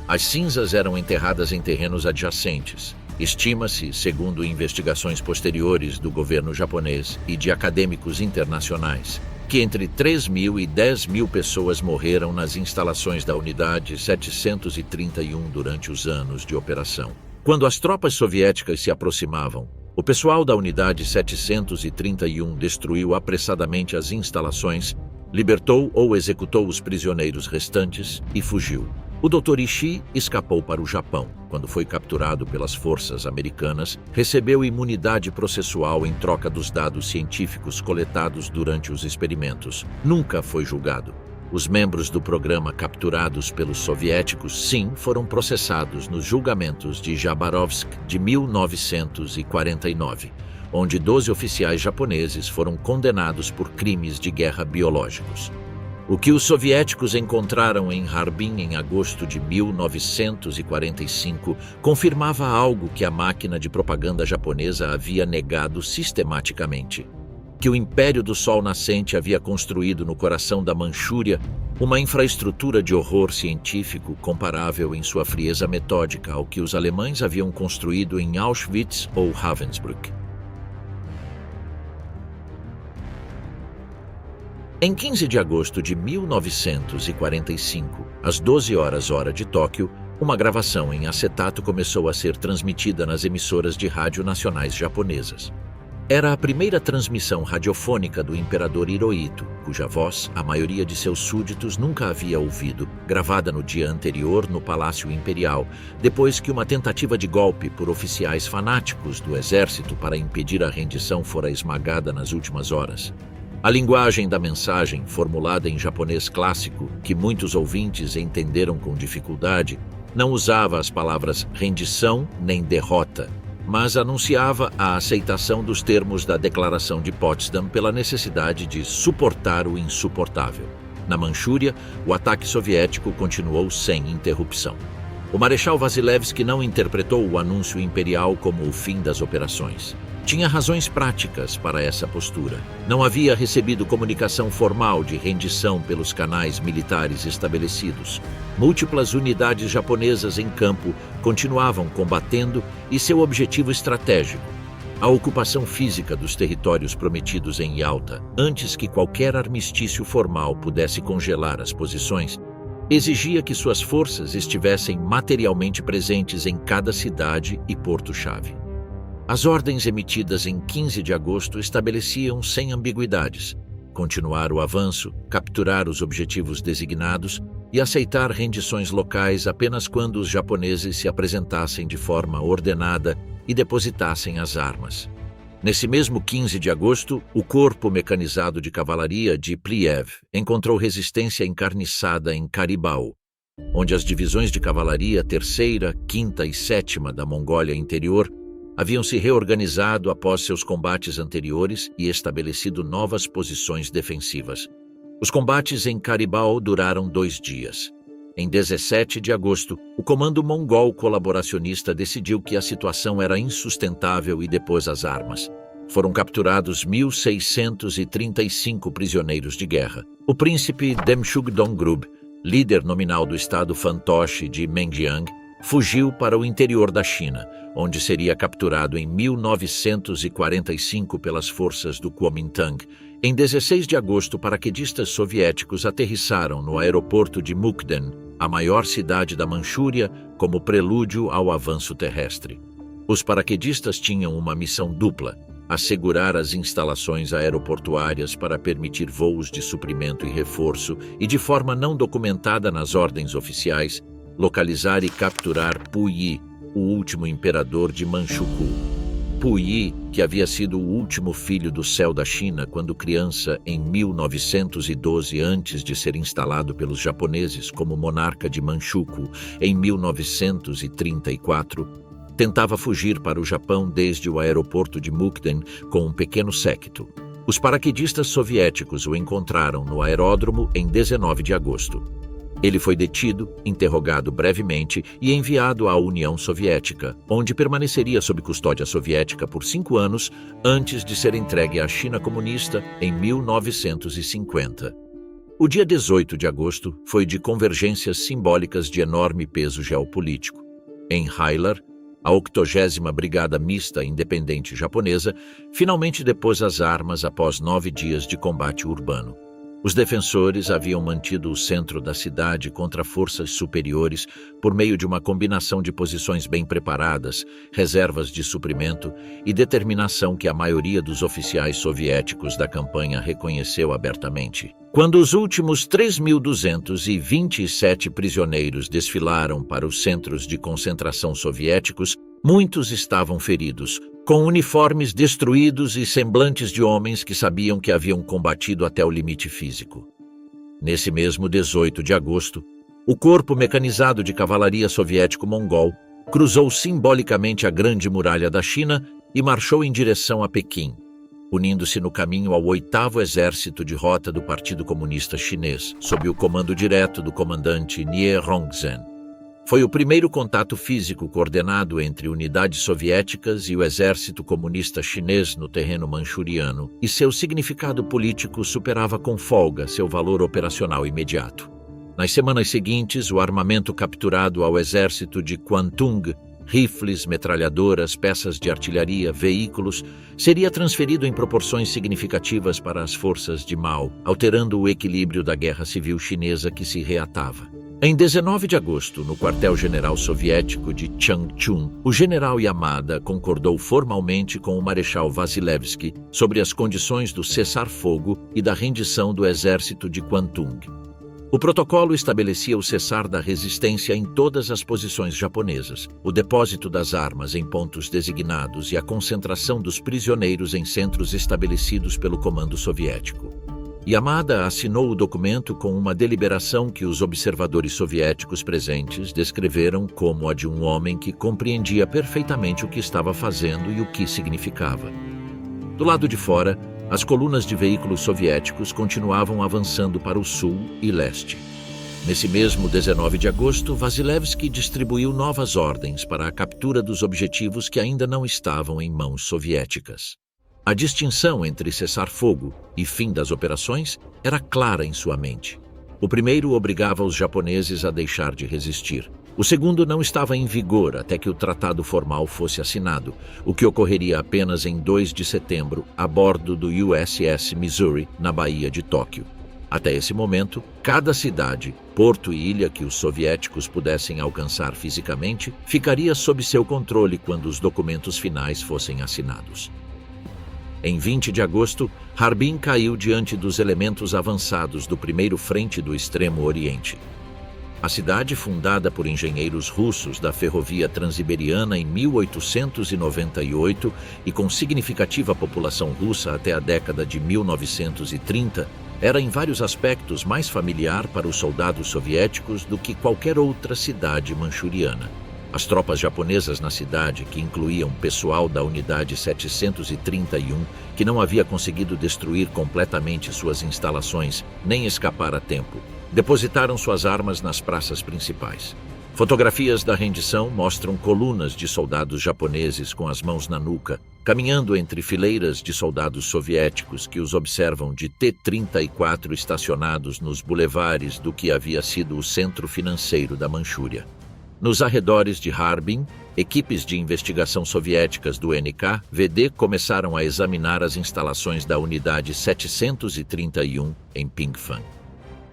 As cinzas eram enterradas em terrenos adjacentes. Estima-se, segundo investigações posteriores do governo japonês e de acadêmicos internacionais, que entre 3.000 e 10.000 pessoas morreram nas instalações da Unidade 731 durante os anos de operação. Quando as tropas soviéticas se aproximavam, o pessoal da Unidade 731 destruiu apressadamente as instalações, libertou ou executou os prisioneiros restantes e fugiu. O Dr. Ishii escapou para o Japão. Quando foi capturado pelas forças americanas, recebeu imunidade processual em troca dos dados científicos coletados durante os experimentos. Nunca foi julgado. Os membros do programa capturados pelos soviéticos, sim, foram processados nos julgamentos de Jabarovsk de 1949, onde 12 oficiais japoneses foram condenados por crimes de guerra biológicos. O que os soviéticos encontraram em Harbin em agosto de 1945 confirmava algo que a máquina de propaganda japonesa havia negado sistematicamente: que o Império do Sol Nascente havia construído no coração da Manchúria uma infraestrutura de horror científico comparável em sua frieza metódica ao que os alemães haviam construído em Auschwitz ou Ravensbrück. Em 15 de agosto de 1945, às 12 horas hora de Tóquio, uma gravação em acetato começou a ser transmitida nas emissoras de rádio nacionais japonesas. Era a primeira transmissão radiofônica do imperador Hirohito, cuja voz a maioria de seus súditos nunca havia ouvido, gravada no dia anterior no Palácio Imperial, depois que uma tentativa de golpe por oficiais fanáticos do exército para impedir a rendição fora esmagada nas últimas horas. A linguagem da mensagem, formulada em japonês clássico, que muitos ouvintes entenderam com dificuldade, não usava as palavras rendição nem derrota, mas anunciava a aceitação dos termos da Declaração de Potsdam pela necessidade de suportar o insuportável. Na Manchúria, o ataque soviético continuou sem interrupção. O Marechal Vasilevski não interpretou o anúncio imperial como o fim das operações. Tinha razões práticas para essa postura. Não havia recebido comunicação formal de rendição pelos canais militares estabelecidos. Múltiplas unidades japonesas em campo continuavam combatendo e seu objetivo estratégico, a ocupação física dos territórios prometidos em Yalta, antes que qualquer armistício formal pudesse congelar as posições, exigia que suas forças estivessem materialmente presentes em cada cidade e porto-chave. As ordens emitidas em 15 de agosto estabeleciam sem ambiguidades: continuar o avanço, capturar os objetivos designados e aceitar rendições locais apenas quando os japoneses se apresentassem de forma ordenada e depositassem as armas. Nesse mesmo 15 de agosto, o Corpo Mecanizado de Cavalaria de Pliev encontrou resistência encarniçada em Caribau, onde as divisões de cavalaria 3ª, 5ª e 7ª da Mongólia Interior haviam se reorganizado após seus combates anteriores e estabelecido novas posições defensivas. Os combates em Caribau duraram 2 dias. Em 17 de agosto, o comando mongol colaboracionista decidiu que a situação era insustentável e depôs as armas. Foram capturados 1.635 prisioneiros de guerra. O príncipe Demshug Dongrub, líder nominal do estado fantoche de Menjiang, fugiu para o interior da China, onde seria capturado em 1945 pelas forças do Kuomintang. Em 16 de agosto, paraquedistas soviéticos aterrissaram no aeroporto de Mukden, a maior cidade da Manchúria, como prelúdio ao avanço terrestre. Os paraquedistas tinham uma missão dupla: assegurar as instalações aeroportuárias para permitir voos de suprimento e reforço e, de forma não documentada nas ordens oficiais, localizar e capturar Puyi, o último imperador de Manchukuo. Puyi, que havia sido o último filho do céu da China quando criança em 1912, antes de ser instalado pelos japoneses como monarca de Manchukuo em 1934, tentava fugir para o Japão desde o aeroporto de Mukden com um pequeno séquito. Os paraquedistas soviéticos o encontraram no aeródromo em 19 de agosto. Ele foi detido, interrogado brevemente e enviado à União Soviética, onde permaneceria sob custódia soviética por 5 anos antes de ser entregue à China comunista em 1950. O dia 18 de agosto foi de convergências simbólicas de enorme peso geopolítico. Em Hailar, a 80ª Brigada Mista Independente Japonesa finalmente depôs as armas após 9 dias de combate urbano. Os defensores haviam mantido o centro da cidade contra forças superiores por meio de uma combinação de posições bem preparadas, reservas de suprimento e determinação que a maioria dos oficiais soviéticos da campanha reconheceu abertamente. Quando os últimos 3.227 prisioneiros desfilaram para os centros de concentração soviéticos, muitos estavam feridos, com uniformes destruídos e semblantes de homens que sabiam que haviam combatido até o limite físico. Nesse mesmo 18 de agosto, o corpo mecanizado de cavalaria soviético-mongol cruzou simbolicamente a Grande Muralha da China e marchou em direção a Pequim, unindo-se no caminho ao 8º Exército de Rota do Partido Comunista Chinês, sob o comando direto do comandante Nie Rongzhen. Foi o primeiro contato físico coordenado entre unidades soviéticas e o exército comunista chinês no terreno manchuriano, e seu significado político superava com folga seu valor operacional imediato. Nas semanas seguintes, o armamento capturado ao exército de Kwantung, rifles, metralhadoras, peças de artilharia, veículos, seria transferido em proporções significativas para as forças de Mao, alterando o equilíbrio da guerra civil chinesa que se reatava. Em 19 de agosto, no quartel-general soviético de Changchun, o general Yamada concordou formalmente com o marechal Vasilevsky sobre as condições do cessar-fogo e da rendição do exército de Kwantung. O protocolo estabelecia o cessar da resistência em todas as posições japonesas, o depósito das armas em pontos designados e a concentração dos prisioneiros em centros estabelecidos pelo comando soviético. Yamada assinou o documento com uma deliberação que os observadores soviéticos presentes descreveram como a de um homem que compreendia perfeitamente o que estava fazendo e o que significava. Do lado de fora, as colunas de veículos soviéticos continuavam avançando para o sul e leste. Nesse mesmo 19 de agosto, Vasilevsky distribuiu novas ordens para a captura dos objetivos que ainda não estavam em mãos soviéticas. A distinção entre cessar-fogo e fim das operações era clara em sua mente. O primeiro obrigava os japoneses a deixar de resistir. O segundo não estava em vigor até que o tratado formal fosse assinado, o que ocorreria apenas em 2 de setembro, a bordo do USS Missouri, na Baía de Tóquio. Até esse momento, cada cidade, porto e ilha que os soviéticos pudessem alcançar fisicamente, ficaria sob seu controle quando os documentos finais fossem assinados. Em 20 de agosto, Harbin caiu diante dos elementos avançados do primeiro frente do Extremo Oriente. A cidade, fundada por engenheiros russos da ferrovia transiberiana em 1898 e com significativa população russa até a década de 1930, era em vários aspectos mais familiar para os soldados soviéticos do que qualquer outra cidade manchuriana. As tropas japonesas na cidade, que incluíam pessoal da Unidade 731, que não havia conseguido destruir completamente suas instalações nem escapar a tempo, depositaram suas armas nas praças principais. Fotografias da rendição mostram colunas de soldados japoneses com as mãos na nuca, caminhando entre fileiras de soldados soviéticos que os observam de T-34 estacionados nos bulevares do que havia sido o centro financeiro da Manchúria. Nos arredores de Harbin, equipes de investigação soviéticas do NKVD começaram a examinar as instalações da Unidade 731 em Pingfan.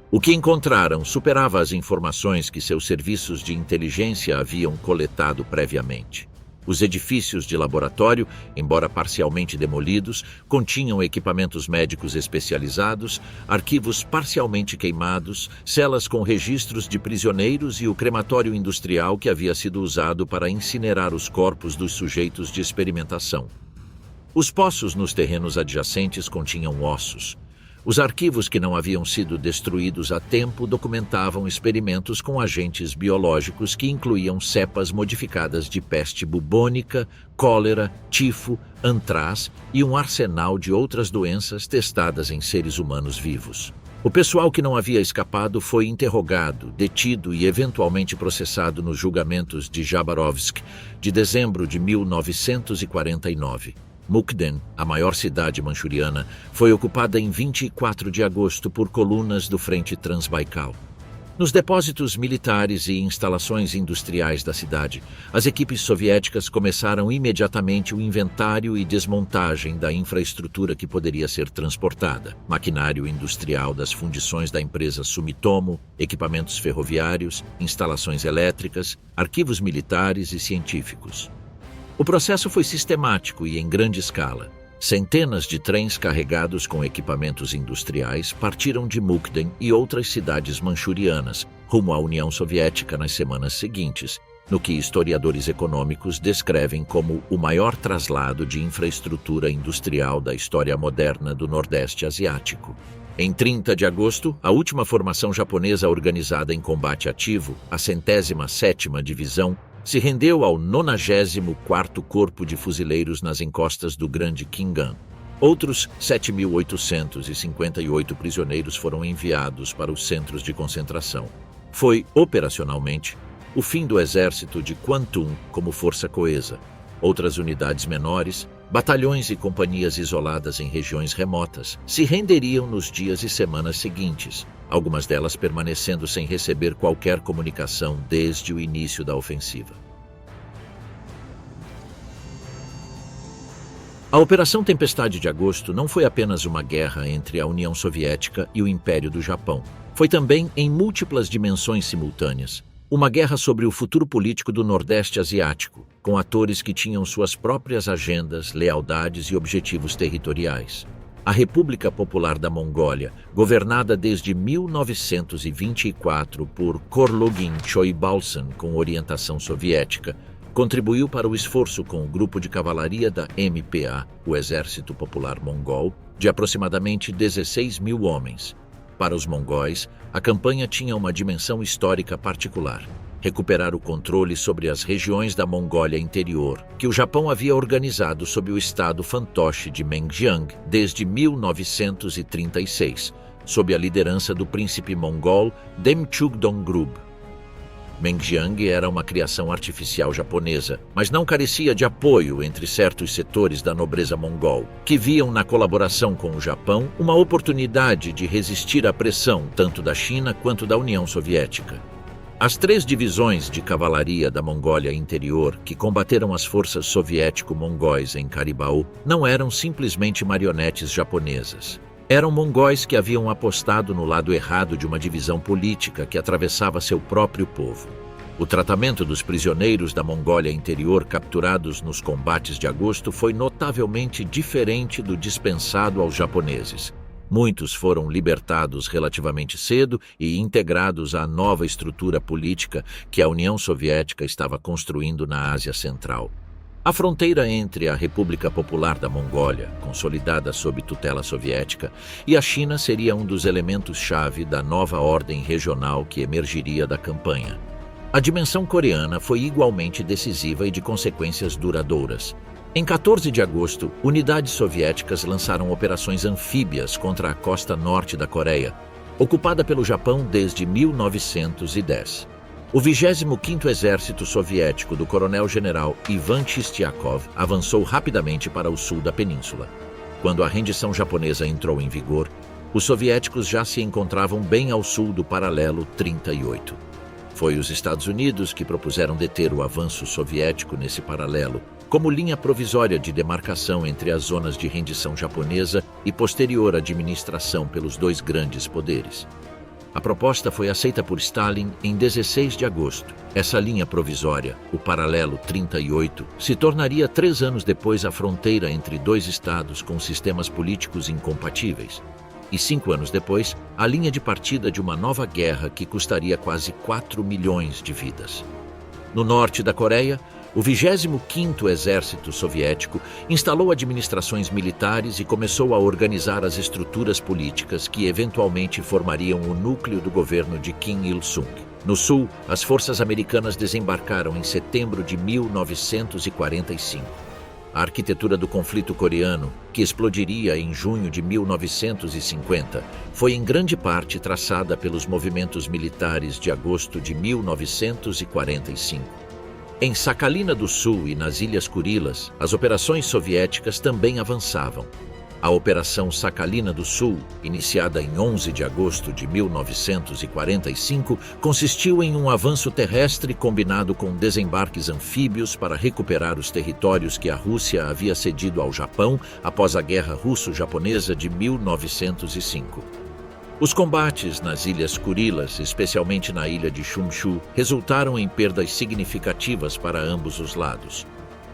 O que encontraram superava as informações que seus serviços de inteligência haviam coletado previamente. Os edifícios de laboratório, embora parcialmente demolidos, continham equipamentos médicos especializados, arquivos parcialmente queimados, celas com registros de prisioneiros e o crematório industrial que havia sido usado para incinerar os corpos dos sujeitos de experimentação. Os poços nos terrenos adjacentes continham ossos. Os arquivos que não haviam sido destruídos a tempo documentavam experimentos com agentes biológicos que incluíam cepas modificadas de peste bubônica, cólera, tifo, antraz e um arsenal de outras doenças testadas em seres humanos vivos. O pessoal que não havia escapado foi interrogado, detido e eventualmente processado nos julgamentos de Jabarovsk de dezembro de 1949. Mukden, a maior cidade manchuriana, foi ocupada em 24 de agosto por colunas do Frente Transbaikal. Nos depósitos militares e instalações industriais da cidade, as equipes soviéticas começaram imediatamente o inventário e desmontagem da infraestrutura que poderia ser transportada, maquinário industrial das fundições da empresa Sumitomo, equipamentos ferroviários, instalações elétricas, arquivos militares e científicos. O processo foi sistemático e em grande escala. Centenas de trens carregados com equipamentos industriais partiram de Mukden e outras cidades manchurianas, rumo à União Soviética nas semanas seguintes, no que historiadores econômicos descrevem como o maior traslado de infraestrutura industrial da história moderna do Nordeste Asiático. Em 30 de agosto, a última formação japonesa organizada em combate ativo, a 107ª Divisão, se rendeu ao 94º Corpo de Fuzileiros nas encostas do Grande Khingan. Outros 7.858 prisioneiros foram enviados para os centros de concentração. Foi, operacionalmente, o fim do exército de Kwantung como força coesa. Outras unidades menores, batalhões e companhias isoladas em regiões remotas, se renderiam nos dias e semanas seguintes, algumas delas permanecendo sem receber qualquer comunicação desde o início da ofensiva. A Operação Tempestade de Agosto não foi apenas uma guerra entre a União Soviética e o Império do Japão. Foi também, em múltiplas dimensões simultâneas, uma guerra sobre o futuro político do Nordeste Asiático, com atores que tinham suas próprias agendas, lealdades e objetivos territoriais. A República Popular da Mongólia, governada desde 1924 por Khorlogin Choibalsan com orientação soviética, contribuiu para o esforço com o grupo de cavalaria da MPA, o Exército Popular Mongol, de aproximadamente 16 mil homens. Para os mongóis, a campanha tinha uma dimensão histórica particular: recuperar o controle sobre as regiões da Mongólia Interior, que o Japão havia organizado sob o estado fantoche de Mengjiang desde 1936, sob a liderança do príncipe mongol Demchug Dongrub. Mengjiang era uma criação artificial japonesa, mas não carecia de apoio entre certos setores da nobreza mongol, que viam na colaboração com o Japão uma oportunidade de resistir à pressão tanto da China quanto da União Soviética. As 3 divisões de cavalaria da Mongólia Interior que combateram as forças soviético-mongóis em Caribau não eram simplesmente marionetes japonesas. Eram mongóis que haviam apostado no lado errado de uma divisão política que atravessava seu próprio povo. O tratamento dos prisioneiros da Mongólia Interior capturados nos combates de agosto foi notavelmente diferente do dispensado aos japoneses. Muitos foram libertados relativamente cedo e integrados à nova estrutura política que a União Soviética estava construindo na Ásia Central. A fronteira entre a República Popular da Mongólia, consolidada sob tutela soviética, e a China seria um dos elementos-chave da nova ordem regional que emergiria da campanha. A dimensão coreana foi igualmente decisiva e de consequências duradouras. Em 14 de agosto, unidades soviéticas lançaram operações anfíbias contra a costa norte da Coreia, ocupada pelo Japão desde 1910. O 25º Exército Soviético do coronel-general Ivan Chistiakov avançou rapidamente para o sul da península. Quando a rendição japonesa entrou em vigor, os soviéticos já se encontravam bem ao sul do paralelo 38. Foi os Estados Unidos que propuseram deter o avanço soviético nesse paralelo, como linha provisória de demarcação entre as zonas de rendição japonesa e posterior administração pelos dois grandes poderes. A proposta foi aceita por Stalin em 16 de agosto. Essa linha provisória, o paralelo 38, se tornaria 3 anos depois a fronteira entre dois estados com sistemas políticos incompatíveis. E 5 anos depois, a linha de partida de uma nova guerra que custaria quase 4 milhões de vidas. No norte da Coreia, o 25º Exército Soviético instalou administrações militares e começou a organizar as estruturas políticas que eventualmente formariam o núcleo do governo de Kim Il-sung. No sul, as forças americanas desembarcaram em setembro de 1945. A arquitetura do conflito coreano, que explodiria em junho de 1950, foi em grande parte traçada pelos movimentos militares de agosto de 1945. Em Sakhalina do Sul e nas Ilhas Kurilas, as operações soviéticas também avançavam. A Operação Sakhalina do Sul, iniciada em 11 de agosto de 1945, consistiu em um avanço terrestre combinado com desembarques anfíbios para recuperar os territórios que a Rússia havia cedido ao Japão após a Guerra Russo-Japonesa de 1905. Os combates nas Ilhas Kurilas, especialmente na ilha de Chumchu, resultaram em perdas significativas para ambos os lados.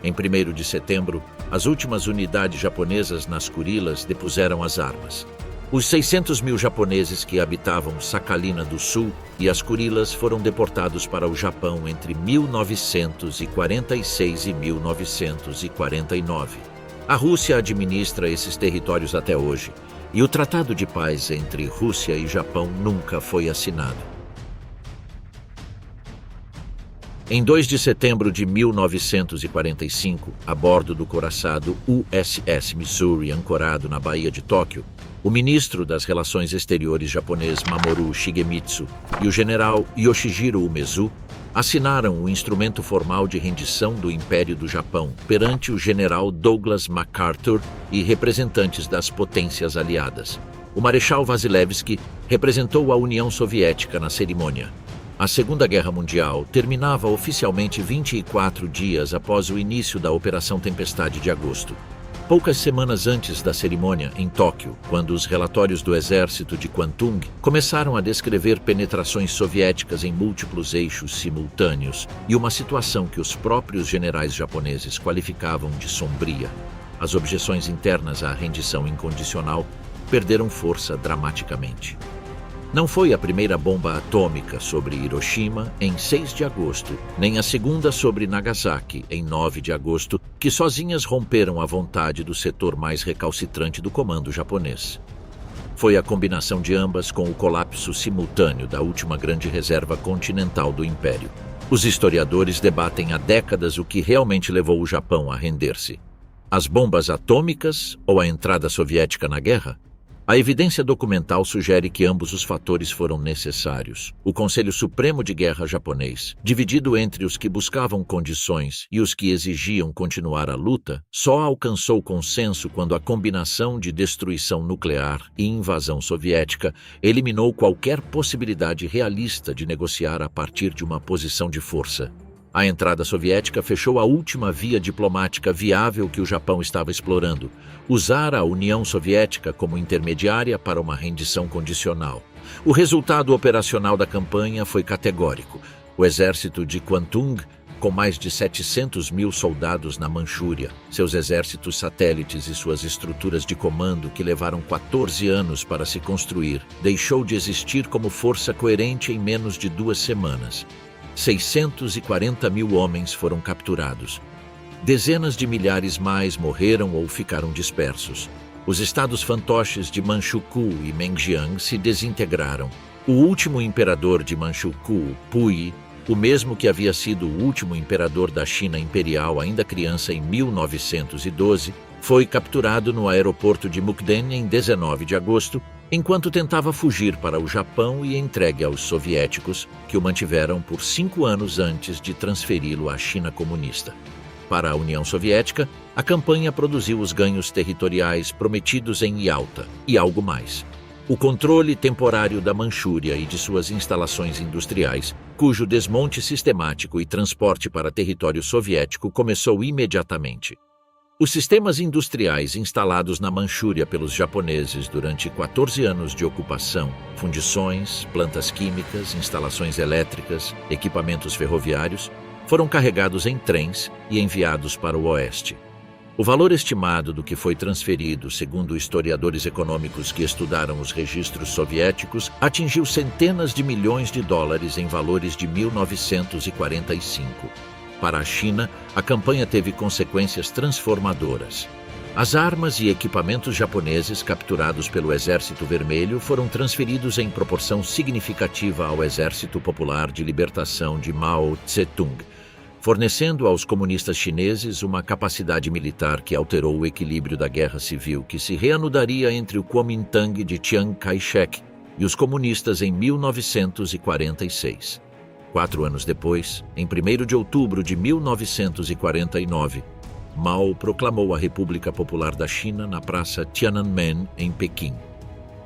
Em 1º de setembro, as últimas unidades japonesas nas Kurilas depuseram as armas. Os 600 mil japoneses que habitavam Sakhalina do Sul e as Kurilas foram deportados para o Japão entre 1946 e 1949. A Rússia administra esses territórios até hoje, e o Tratado de Paz entre Rússia e Japão nunca foi assinado. Em 2 de setembro de 1945, a bordo do coraçado USS Missouri, ancorado na Baía de Tóquio, o ministro das Relações Exteriores japonês Mamoru Shigemitsu e o general Yoshijiro Umezu assinaram o instrumento formal de rendição do Império do Japão perante o general Douglas MacArthur e representantes das potências aliadas. O Marechal Vasilevski representou a União Soviética na cerimônia. A Segunda Guerra Mundial terminava oficialmente 24 dias após o início da Operação Tempestade de Agosto. Poucas semanas antes da cerimônia, em Tóquio, quando os relatórios do exército de Kwantung começaram a descrever penetrações soviéticas em múltiplos eixos simultâneos e uma situação que os próprios generais japoneses qualificavam de sombria, as objeções internas à rendição incondicional perderam força dramaticamente. Não foi a primeira bomba atômica sobre Hiroshima, em 6 de agosto, nem a segunda sobre Nagasaki, em 9 de agosto, que sozinhas romperam a vontade do setor mais recalcitrante do comando japonês. Foi a combinação de ambas com o colapso simultâneo da última grande reserva continental do Império. Os historiadores debatem há décadas o que realmente levou o Japão a render-se. As bombas atômicas ou a entrada soviética na guerra? A evidência documental sugere que ambos os fatores foram necessários. O Conselho Supremo de Guerra japonês, dividido entre os que buscavam condições e os que exigiam continuar a luta, só alcançou consenso quando a combinação de destruição nuclear e invasão soviética eliminou qualquer possibilidade realista de negociar a partir de uma posição de força. A entrada soviética fechou a última via diplomática viável que o Japão estava explorando: usar a União Soviética como intermediária para uma rendição condicional. O resultado operacional da campanha foi categórico. O exército de Kwantung, com mais de 700 mil soldados na Manchúria, seus exércitos satélites e suas estruturas de comando que levaram 14 anos para se construir, deixou de existir como força coerente em menos de 2 semanas. 640 mil homens foram capturados. Dezenas de milhares mais morreram ou ficaram dispersos. Os estados fantoches de Manchukuo e Menjiang se desintegraram. O último imperador de Manchukuo, Puyi, o mesmo que havia sido o último imperador da China imperial ainda criança em 1912, foi capturado no aeroporto de Mukden em 19 de agosto, enquanto tentava fugir para o Japão e entregue aos soviéticos, que o mantiveram por 5 anos antes de transferi-lo à China comunista. Para a União Soviética, a campanha produziu os ganhos territoriais prometidos em Yalta e algo mais. O controle temporário da Manchúria e de suas instalações industriais, cujo desmonte sistemático e transporte para território soviético começou imediatamente. Os sistemas industriais instalados na Manchúria pelos japoneses durante 14 anos de ocupação, fundições, plantas químicas, instalações elétricas, equipamentos ferroviários, foram carregados em trens e enviados para o oeste. O valor estimado do que foi transferido, segundo historiadores econômicos que estudaram os registros soviéticos, atingiu centenas de milhões de dólares em valores de 1945. Para a China, a campanha teve consequências transformadoras. As armas e equipamentos japoneses capturados pelo Exército Vermelho foram transferidos em proporção significativa ao Exército Popular de Libertação de Mao Tse-tung, fornecendo aos comunistas chineses uma capacidade militar que alterou o equilíbrio da guerra civil que se reanudaria entre o Kuomintang de Chiang Kai-shek e os comunistas em 1946. 4 anos depois, em 1º de outubro de 1949, Mao proclamou a República Popular da China na Praça Tiananmen, em Pequim.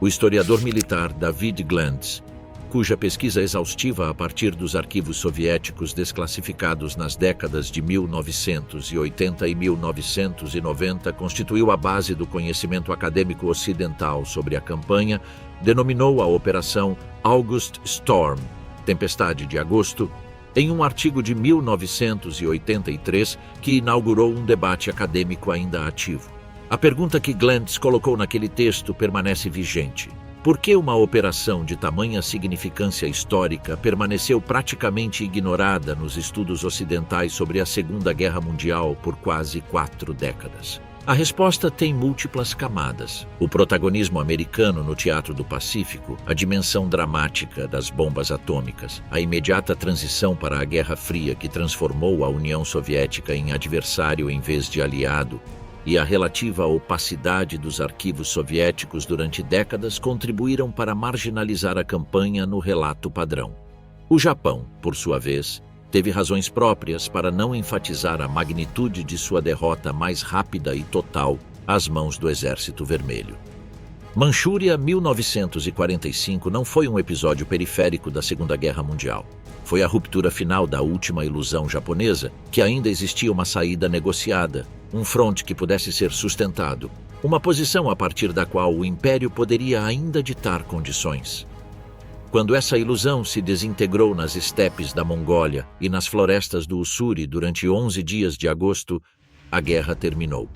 O historiador militar David Glantz, cuja pesquisa exaustiva a partir dos arquivos soviéticos desclassificados nas décadas de 1980 e 1990 constituiu a base do conhecimento acadêmico ocidental sobre a campanha, denominou a Operação August Storm, Tempestade de Agosto, em um artigo de 1983 que inaugurou um debate acadêmico ainda ativo. A pergunta que Glantz colocou naquele texto permanece vigente. Por que uma operação de tamanha significância histórica permaneceu praticamente ignorada nos estudos ocidentais sobre a Segunda Guerra Mundial por quase 4 décadas? A resposta tem múltiplas camadas. O protagonismo americano no Teatro do Pacífico, a dimensão dramática das bombas atômicas, a imediata transição para a Guerra Fria que transformou a União Soviética em adversário em vez de aliado, e a relativa opacidade dos arquivos soviéticos durante décadas contribuíram para marginalizar a campanha no relato padrão. O Japão, por sua vez, teve razões próprias para não enfatizar a magnitude de sua derrota mais rápida e total às mãos do Exército Vermelho. Manchúria 1945 não foi um episódio periférico da Segunda Guerra Mundial. Foi a ruptura final da última ilusão japonesa que ainda existia uma saída negociada, um fronte que pudesse ser sustentado, uma posição a partir da qual o Império poderia ainda ditar condições. Quando essa ilusão se desintegrou nas estepes da Mongólia e nas florestas do Ussuri durante 11 dias de agosto, a guerra terminou.